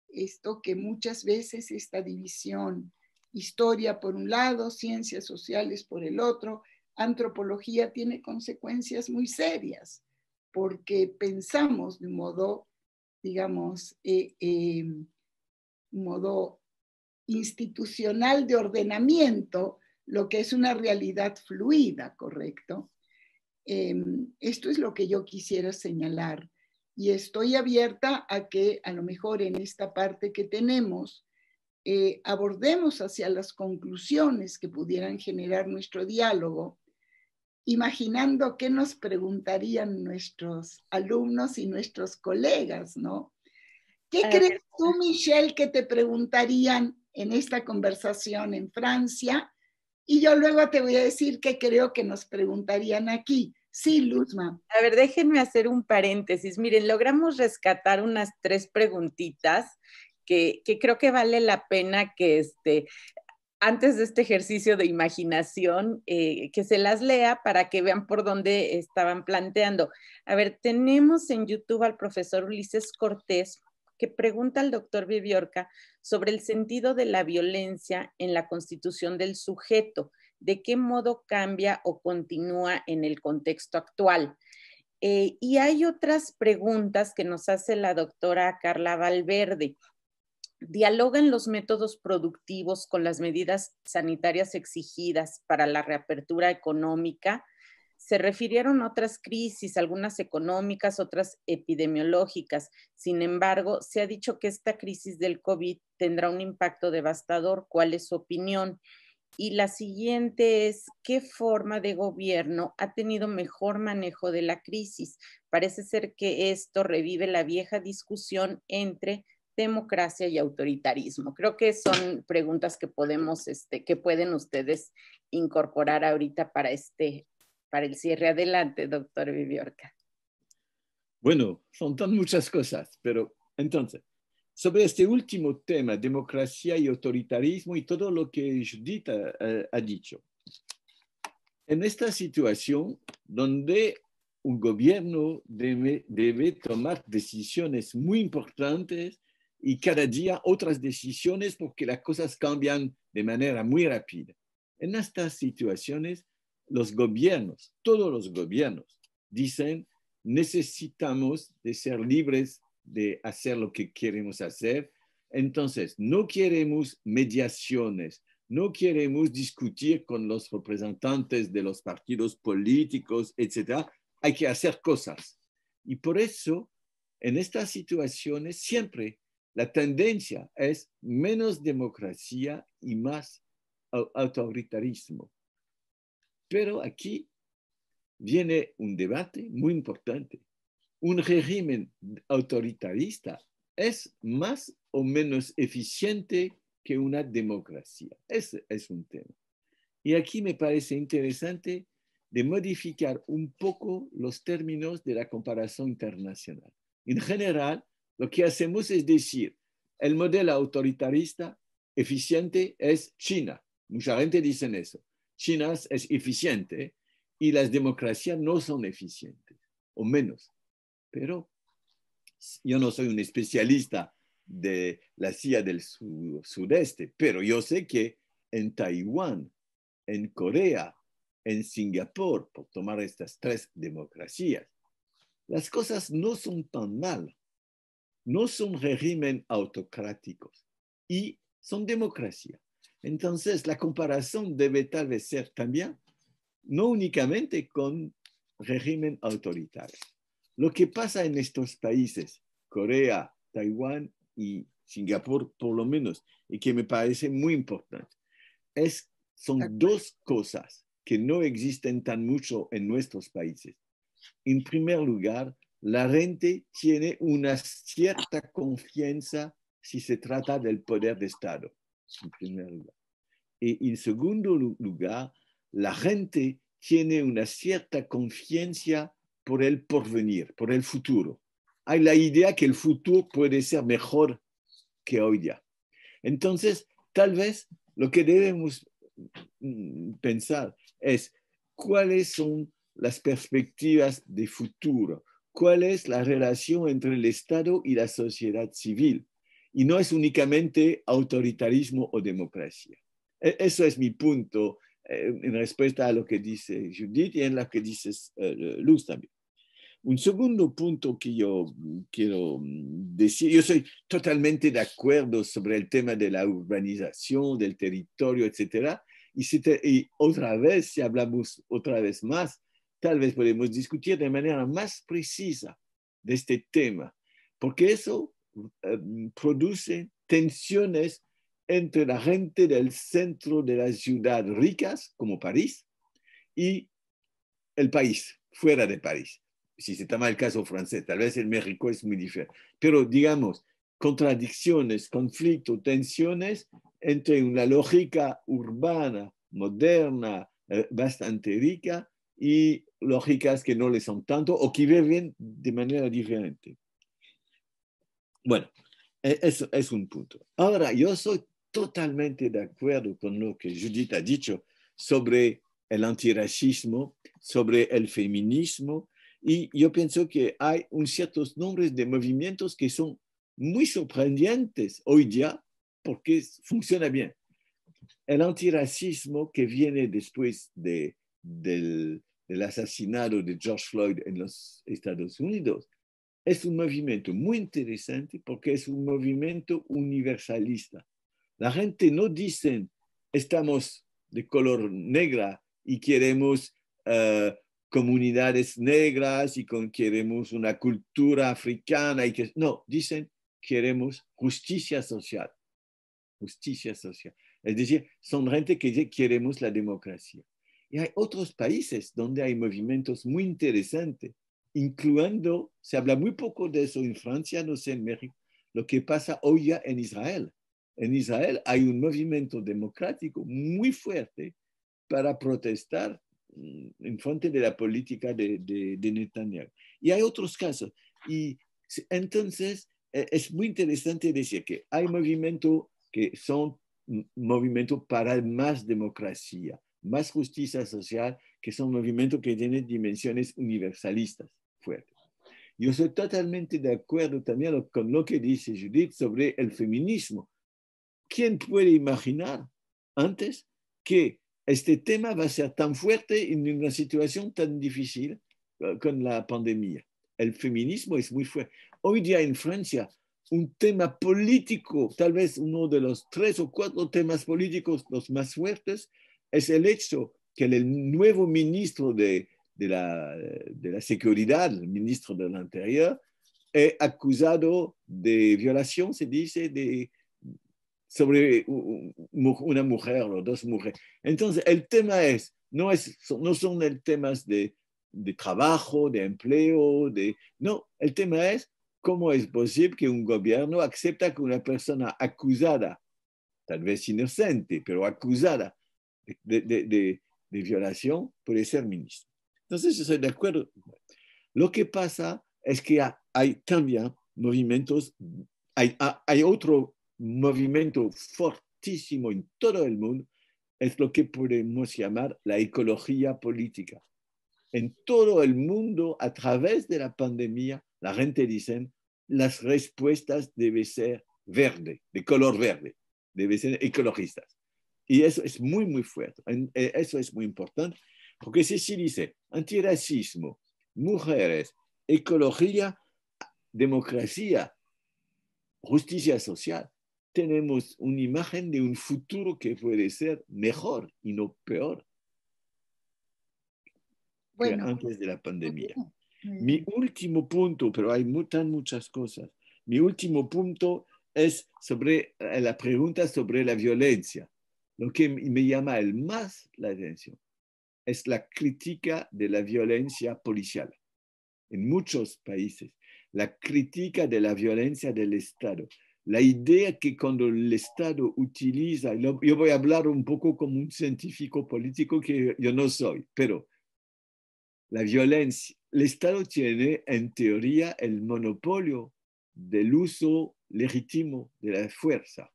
esto que muchas veces esta división, historia por un lado, ciencias sociales por el otro, antropología tiene consecuencias muy serias, porque pensamos de un modo, digamos, un modo institucional de ordenamiento, lo que es una realidad fluida, ¿correcto? Esto es lo que yo quisiera señalar y estoy abierta a que a lo mejor en esta parte que tenemos abordemos hacia las conclusiones que pudieran generar nuestro diálogo, imaginando qué nos preguntarían nuestros alumnos y nuestros colegas, ¿no? ¿Qué crees tú, Michelle, que te preguntarían en esta conversación en Francia? Y yo luego te voy a decir qué creo que nos preguntarían aquí. Sí, Luzma. A ver, déjenme hacer un paréntesis. Miren, logramos rescatar unas 3 preguntitas que creo que vale la pena que antes de este ejercicio de imaginación, que se las lea para que vean por dónde estaban planteando. A ver, tenemos en YouTube al profesor Ulises Cortés, que pregunta al doctor Viviorca sobre el sentido de la violencia en la constitución del sujeto, de qué modo cambia o continúa en el contexto actual. Y hay otras preguntas que nos hace la doctora Carla Valverde. ¿Dialogan los métodos productivos con las medidas sanitarias exigidas para la reapertura económica? Se refirieron a otras crisis, algunas económicas, otras epidemiológicas. Sin embargo, se ha dicho que esta crisis del COVID tendrá un impacto devastador. ¿Cuál es su opinión? Y la siguiente es, ¿qué forma de gobierno ha tenido mejor manejo de la crisis? Parece ser que esto revive la vieja discusión entre democracia y autoritarismo. Creo que son preguntas que podemos, que pueden ustedes incorporar ahorita para el cierre. Adelante, doctor Viviorca. Bueno, son tan muchas cosas, pero entonces, sobre este último tema, democracia y autoritarismo y todo lo que Judith ha dicho. En esta situación donde un gobierno debe tomar decisiones muy importantes y cada día otras decisiones porque las cosas cambian de manera muy rápida. En estas situaciones, los gobiernos, todos los gobiernos, dicen, necesitamos de ser libres de hacer lo que queremos hacer. Entonces, no queremos mediaciones, no queremos discutir con los representantes de los partidos políticos, etc. Hay que hacer cosas. Y por eso, en estas situaciones, siempre la tendencia es menos democracia y más autoritarismo. Pero aquí viene un debate muy importante. Un régimen autoritarista es más o menos eficiente que una democracia. Ese es un tema. Y aquí me parece interesante de modificar un poco los términos de la comparación internacional. En general, lo que hacemos es decir, el modelo autoritarista eficiente es China. Mucha gente dice eso. China es eficiente y las democracias no son eficientes, o menos. Pero yo no soy un especialista de la Asia del sudeste, pero yo sé que en Taiwán, en Corea, en Singapur, por tomar estas 3 democracias, las cosas no son tan mal. No son regímenes autocráticos y son democracia. Entonces, la comparación debe tal vez ser también, no únicamente con régimen autoritario. Lo que pasa en estos países, Corea, Taiwán y Singapur, por lo menos, y que me parece muy importante, son 2 cosas que no existen tan mucho en nuestros países. En primer lugar, la gente tiene una cierta confianza si se trata del poder de Estado, en primer lugar. Y en segundo lugar, la gente tiene una cierta confianza por el porvenir, por el futuro. Hay la idea que el futuro puede ser mejor que hoy día. Entonces, tal vez lo que debemos pensar es cuáles son las perspectivas de futuro, cuál es la relación entre el Estado y la sociedad civil. Y no es únicamente autoritarismo o democracia. Eso es mi punto en respuesta a lo que dice Judith y en lo que dice Luz también. Un segundo punto que yo quiero decir, yo soy totalmente de acuerdo sobre el tema de la urbanización, del territorio, etcétera. Y otra vez, si hablamos otra vez más, tal vez podemos discutir de manera más precisa de este tema, porque eso produce tensiones entre la gente del centro de las ciudades ricas, como París, y el país, fuera de París. Si se toma el caso francés, tal vez en México es muy diferente. Pero digamos, contradicciones, conflictos, tensiones entre una lógica urbana, moderna, bastante rica, y lógicas que no le son tanto o que viven de manera diferente. Bueno, eso es un punto. Ahora, yo soy totalmente de acuerdo con lo que Judith ha dicho sobre el antirracismo, sobre el feminismo, y yo pienso que hay ciertos nombres de movimientos que son muy sorprendentes hoy día porque funciona bien. El antirracismo que viene después del asesinato de George Floyd en los Estados Unidos es un movimiento muy interesante porque es un movimiento universalista. La gente no dice, estamos de color negra y queremos comunidades negras y queremos una cultura africana. No, dicen, queremos justicia social. Justicia social. Es decir, son gente que dice, queremos la democracia. Y hay otros países donde hay movimientos muy interesantes, incluyendo, se habla muy poco de eso en Francia, no sé en México, lo que pasa hoy ya en Israel. En Israel hay un movimiento democrático muy fuerte para protestar en frente de la política de Netanyahu. Y hay otros casos. Y entonces es muy interesante decir que hay movimientos que son movimientos para más democracia, más justicia social, que son movimientos que tienen dimensiones universalistas fuertes. Yo soy totalmente de acuerdo también con lo que dice Judith sobre el feminismo. ¿Quién puede imaginar antes que este tema va a ser tan fuerte en una situación tan difícil con la pandemia? El feminismo es muy fuerte. Hoy día en Francia, un tema político, tal vez uno de los 3 o 4 temas políticos los más fuertes, es el hecho que el nuevo ministro de la Seguridad, el ministro del Interior, es acusado de violación, se dice, sobre una mujer o 2 mujeres. Entonces, el tema no son el temas de trabajo, de empleo, no, el tema es cómo es posible que un gobierno acepta que una persona acusada, tal vez inocente, pero acusada de violación, puede ser ministro. Entonces, yo estoy de acuerdo. Lo que pasa es que hay también movimientos, hay otro movimiento fortísimo en todo el mundo, es lo que podemos llamar la ecología política. En todo el mundo, a través de la pandemia, la gente dice, las respuestas deben ser verde, de color verde, deben ser ecologistas. Y eso es muy, muy fuerte. Eso es muy importante, porque si se dice antirracismo, mujeres, ecología, democracia, justicia social, tenemos una imagen de un futuro que puede ser mejor y no peor que antes de la pandemia. Mi último punto, pero hay muchas cosas. Mi último punto es sobre la pregunta sobre la violencia. Lo que me llama más la atención es la crítica de la violencia policial. En muchos países, la crítica de la violencia del Estado. La idea que cuando el Estado utiliza, yo voy a hablar un poco como un científico político que yo no soy, pero la violencia, el Estado tiene en teoría el monopolio del uso legítimo de la fuerza,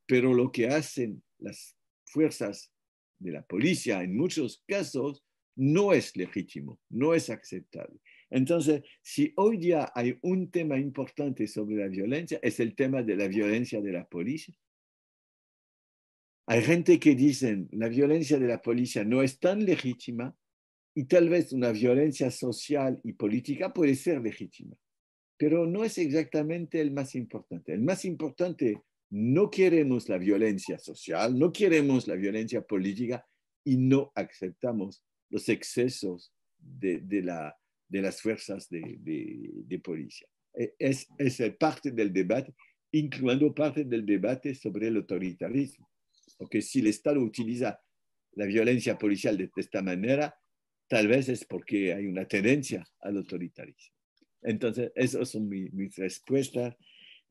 pero lo que hacen las fuerzas de la policía en muchos casos no es legítimo, no es aceptable. Entonces, si hoy día hay un tema importante sobre la violencia, es el tema de la violencia de la policía. Hay gente que dice la violencia de la policía no es tan legítima y tal vez una violencia social y política puede ser legítima, pero no es exactamente el más importante. El más importante, no queremos la violencia social, no queremos la violencia política y no aceptamos los excesos de las fuerzas de policía. Es parte del debate, incluyendo parte del debate sobre el autoritarismo. Porque si el Estado utiliza la violencia policial de esta manera, tal vez es porque hay una tendencia al autoritarismo. Entonces, esas son mis respuestas.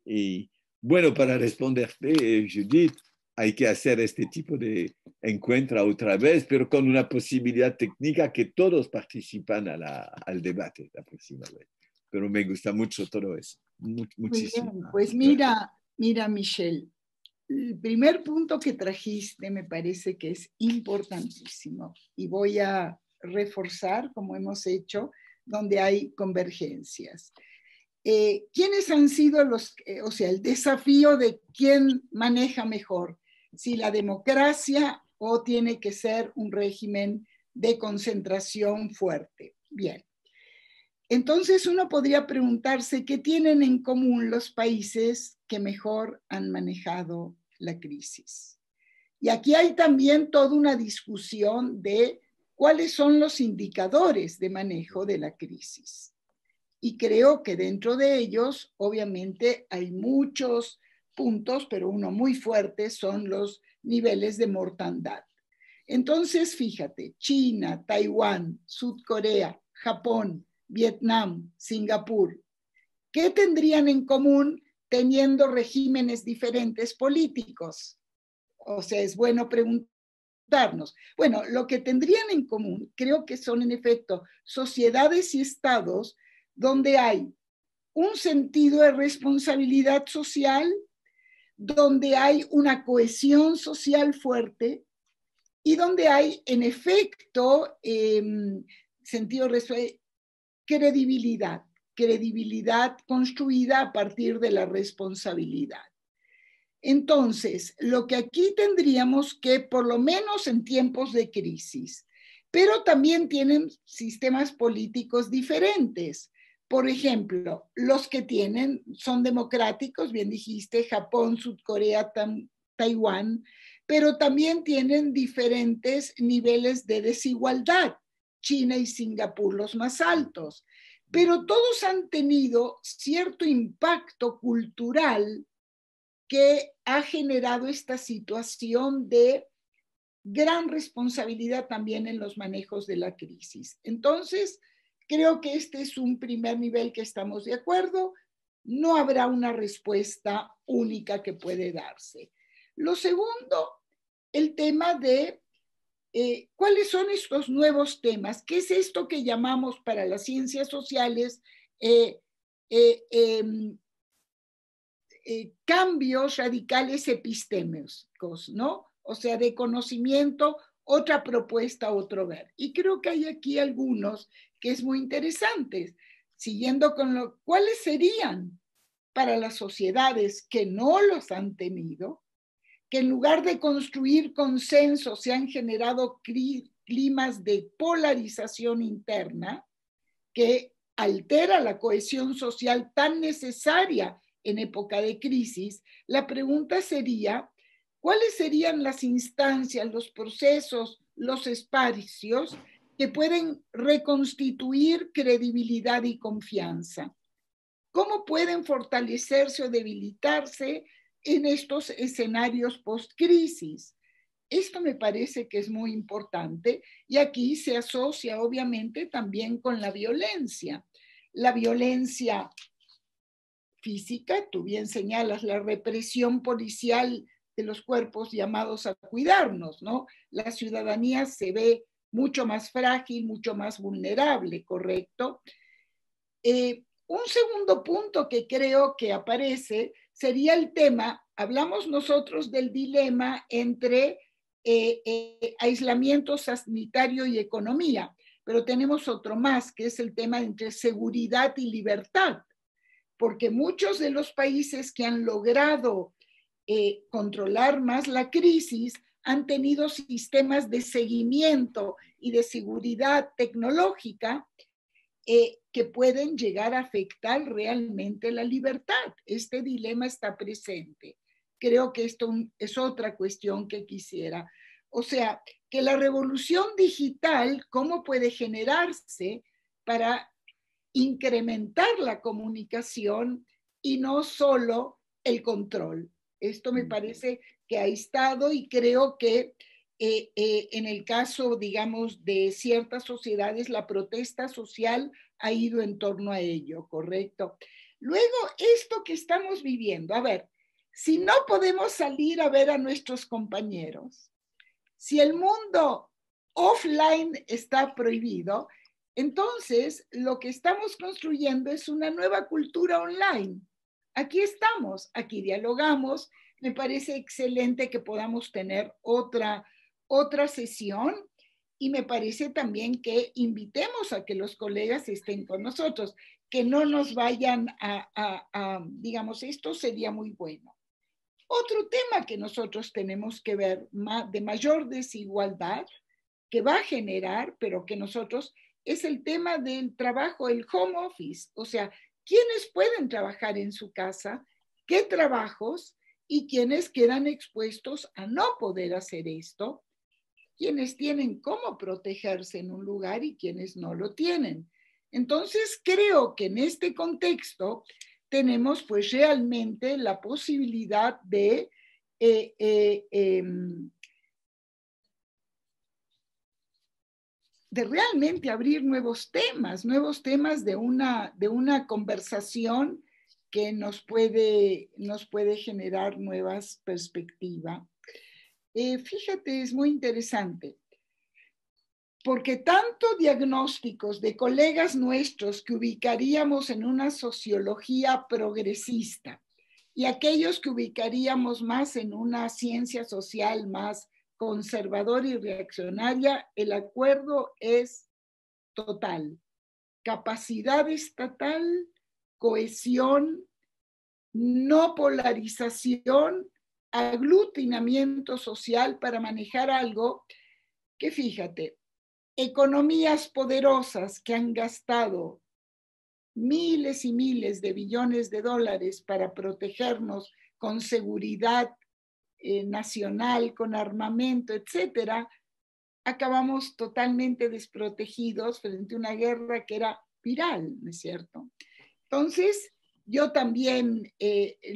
Y bueno, para responderte, Judith, hay que hacer este tipo de encuentro otra vez, pero con una posibilidad técnica que todos participan al debate la próxima vez. Pero me gusta mucho todo eso. Muchísimo. Muy bien, pues mira, Michelle, el primer punto que trajiste me parece que es importantísimo y voy a reforzar, como hemos hecho, donde hay convergencias. ¿Quiénes han sido o sea, el desafío de quién maneja mejor? Si la democracia o tiene que ser un régimen de concentración fuerte. Bien. Entonces uno podría preguntarse qué tienen en común los países que mejor han manejado la crisis. Y aquí hay también toda una discusión de cuáles son los indicadores de manejo de la crisis. Y creo que dentro de ellos, obviamente, hay muchos puntos, pero uno muy fuerte son los niveles de mortandad. Entonces, fíjate, China, Taiwán, Sudcorea, Japón, Vietnam, Singapur, ¿qué tendrían en común teniendo regímenes diferentes políticos? O sea, es bueno preguntarnos. Bueno, lo que tendrían en común, creo que son en efecto sociedades y estados donde hay un sentido de responsabilidad social, donde hay una cohesión social fuerte y donde hay, en efecto, sentido de credibilidad construida a partir de la responsabilidad. Entonces, lo que aquí tendríamos que, por lo menos en tiempos de crisis, pero también tienen sistemas políticos diferentes. Por ejemplo, los que son democráticos, bien dijiste, Japón, Sudcorea, Taiwán, pero también tienen diferentes niveles de desigualdad. China y Singapur los más altos. Pero todos han tenido cierto impacto cultural que ha generado esta situación de gran responsabilidad también en los manejos de la crisis. Entonces, creo que este es un primer nivel que estamos de acuerdo. No habrá una respuesta única que puede darse. Lo segundo, el tema de cuáles son estos nuevos temas. ¿Qué es esto que llamamos para las ciencias sociales cambios radicales epistémicos, ¿no? O sea, de conocimiento, otra propuesta, otro ver. Y creo que hay aquí algunos que es muy interesantes, siguiendo con cuáles serían para las sociedades que no los han tenido, que en lugar de construir consensos se han generado climas de polarización interna que altera la cohesión social tan necesaria en época de crisis. La pregunta sería, ¿cuáles serían las instancias, los procesos, los espacios que pueden reconstituir credibilidad y confianza? ¿Cómo pueden fortalecerse o debilitarse en estos escenarios post-crisis? Esto me parece que es muy importante y aquí se asocia obviamente también con la violencia. La violencia física, tú bien señalas, la represión policial de los cuerpos llamados a cuidarnos, ¿no? La ciudadanía se ve mucho más frágil, mucho más vulnerable, ¿correcto? Un segundo punto que creo que aparece sería el tema, hablamos nosotros del dilema entre aislamiento sanitario y economía, pero tenemos otro más, que es el tema entre seguridad y libertad, porque muchos de los países que han logrado controlar más la crisis han tenido sistemas de seguimiento y de seguridad tecnológica que pueden llegar a afectar realmente la libertad. Este dilema está presente. Creo que esto es otra cuestión que quisiera. O sea, que la revolución digital, ¿cómo puede generarse para incrementar la comunicación y no solo el control? Esto me parece que ha estado, y creo que en el caso, digamos, de ciertas sociedades, la protesta social ha ido en torno a ello, ¿correcto? Luego, esto que estamos viviendo, a ver, si no podemos salir a ver a nuestros compañeros, si el mundo offline está prohibido, entonces lo que estamos construyendo es una nueva cultura online. Aquí estamos, aquí dialogamos. Me parece excelente que podamos tener otra sesión, y me parece también que invitemos a que los colegas estén con nosotros, que no nos vayan digamos, esto sería muy bueno. Otro tema que nosotros tenemos que ver de mayor desigualdad que va a generar, pero que nosotros, es el tema del trabajo, el home office. O sea, ¿quiénes pueden trabajar en su casa? ¿Qué trabajos? Y quiénes quedan expuestos a no poder hacer esto. Quienes tienen cómo protegerse en un lugar y quienes no lo tienen. Entonces, creo que en este contexto tenemos pues realmente la posibilidad de realmente abrir nuevos temas de una conversación que nos puede generar nuevas perspectivas. Fíjate, es muy interesante, porque tanto diagnósticos de colegas nuestros que ubicaríamos en una sociología progresista y aquellos que ubicaríamos más en una ciencia social más conservadora y reaccionaria, el acuerdo es total. Capacidad estatal, cohesión, no polarización, aglutinamiento social para manejar algo que, fíjate, economías poderosas que han gastado miles y miles de billones de dólares para protegernos con seguridad nacional, con armamento, etcétera, acabamos totalmente desprotegidos frente a una guerra que era viral, ¿no es cierto? Entonces, yo también,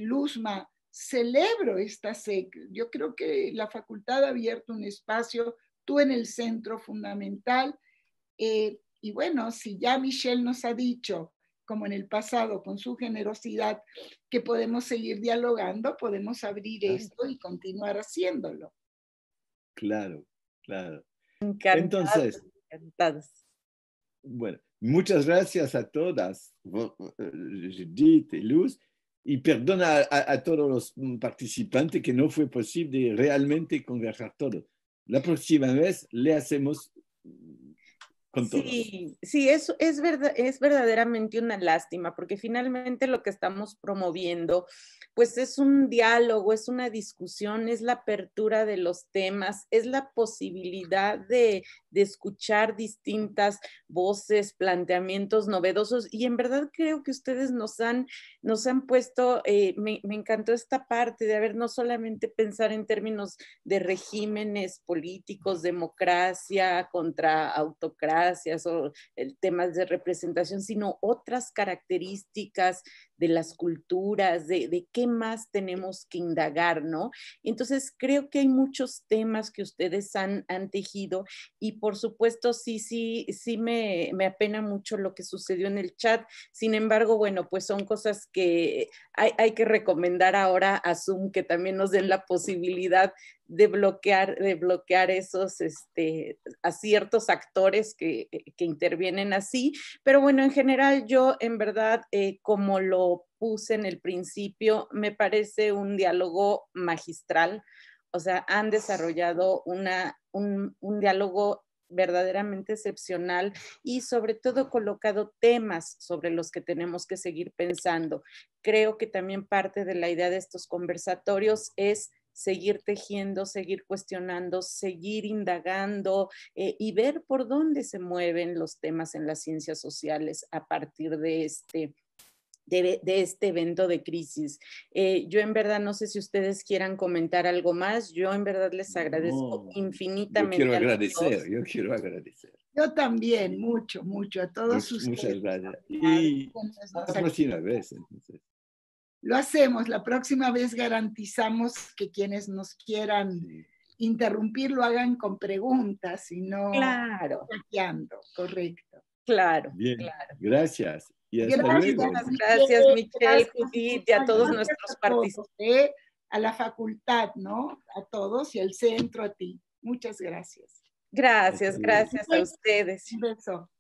Luzma, celebro esta SEC. Yo creo que la facultad ha abierto un espacio, tú en el centro fundamental, y bueno, si ya Michelle nos ha dicho, como en el pasado, con su generosidad, que podemos seguir dialogando, podemos abrir esto y continuar haciéndolo. Claro, claro. Encantados, Entonces, encantados. bueno, muchas gracias a todas, Judith y Luz, y perdona a todos los participantes que no fue posible realmente conversar todo. La próxima vez le hacemos con todos. Sí, sí, es verdaderamente una lástima, porque finalmente lo que estamos promoviendo, pues es un diálogo, es una discusión, es la apertura de los temas, es la posibilidad de escuchar distintas voces, planteamientos novedosos, y en verdad creo que ustedes nos han puesto, me encantó esta parte de no solamente pensar en términos de regímenes políticos, democracia contra autocracia, o temas de representación, sino otras características de las culturas, de qué más tenemos que indagar, ¿no? Entonces, creo que hay muchos temas que ustedes han tejido, y por supuesto, sí me apena mucho lo que sucedió en el chat. Sin embargo, bueno, pues son cosas que hay que recomendar ahora a Zoom, que también nos den la posibilidad de bloquear esos, a ciertos actores que intervienen así. Pero bueno, en general yo en verdad, como lo puse en el principio, me parece un diálogo magistral. O sea, han desarrollado un diálogo verdaderamente excepcional, y sobre todo colocado temas sobre los que tenemos que seguir pensando. Creo que también parte de la idea de estos conversatorios es seguir tejiendo, seguir cuestionando, seguir indagando y ver por dónde se mueven los temas en las ciencias sociales a partir de este evento de crisis. Yo en verdad no sé si ustedes quieran comentar algo más. Yo en verdad les agradezco infinitamente. Yo quiero agradecer. Yo también, mucho, mucho a todos ustedes. Muchas gracias. Y la próxima vez, entonces. Lo hacemos, la próxima vez garantizamos que quienes nos quieran interrumpir lo hagan con preguntas y no hackeando, correcto. Claro, bien, claro. Gracias. Y hasta luego. Gracias, Michelle, Judith, y a todos nuestros participantes. A la facultad, ¿no? A todos y al centro, a ti. Muchas gracias. Gracias a ustedes. Un beso.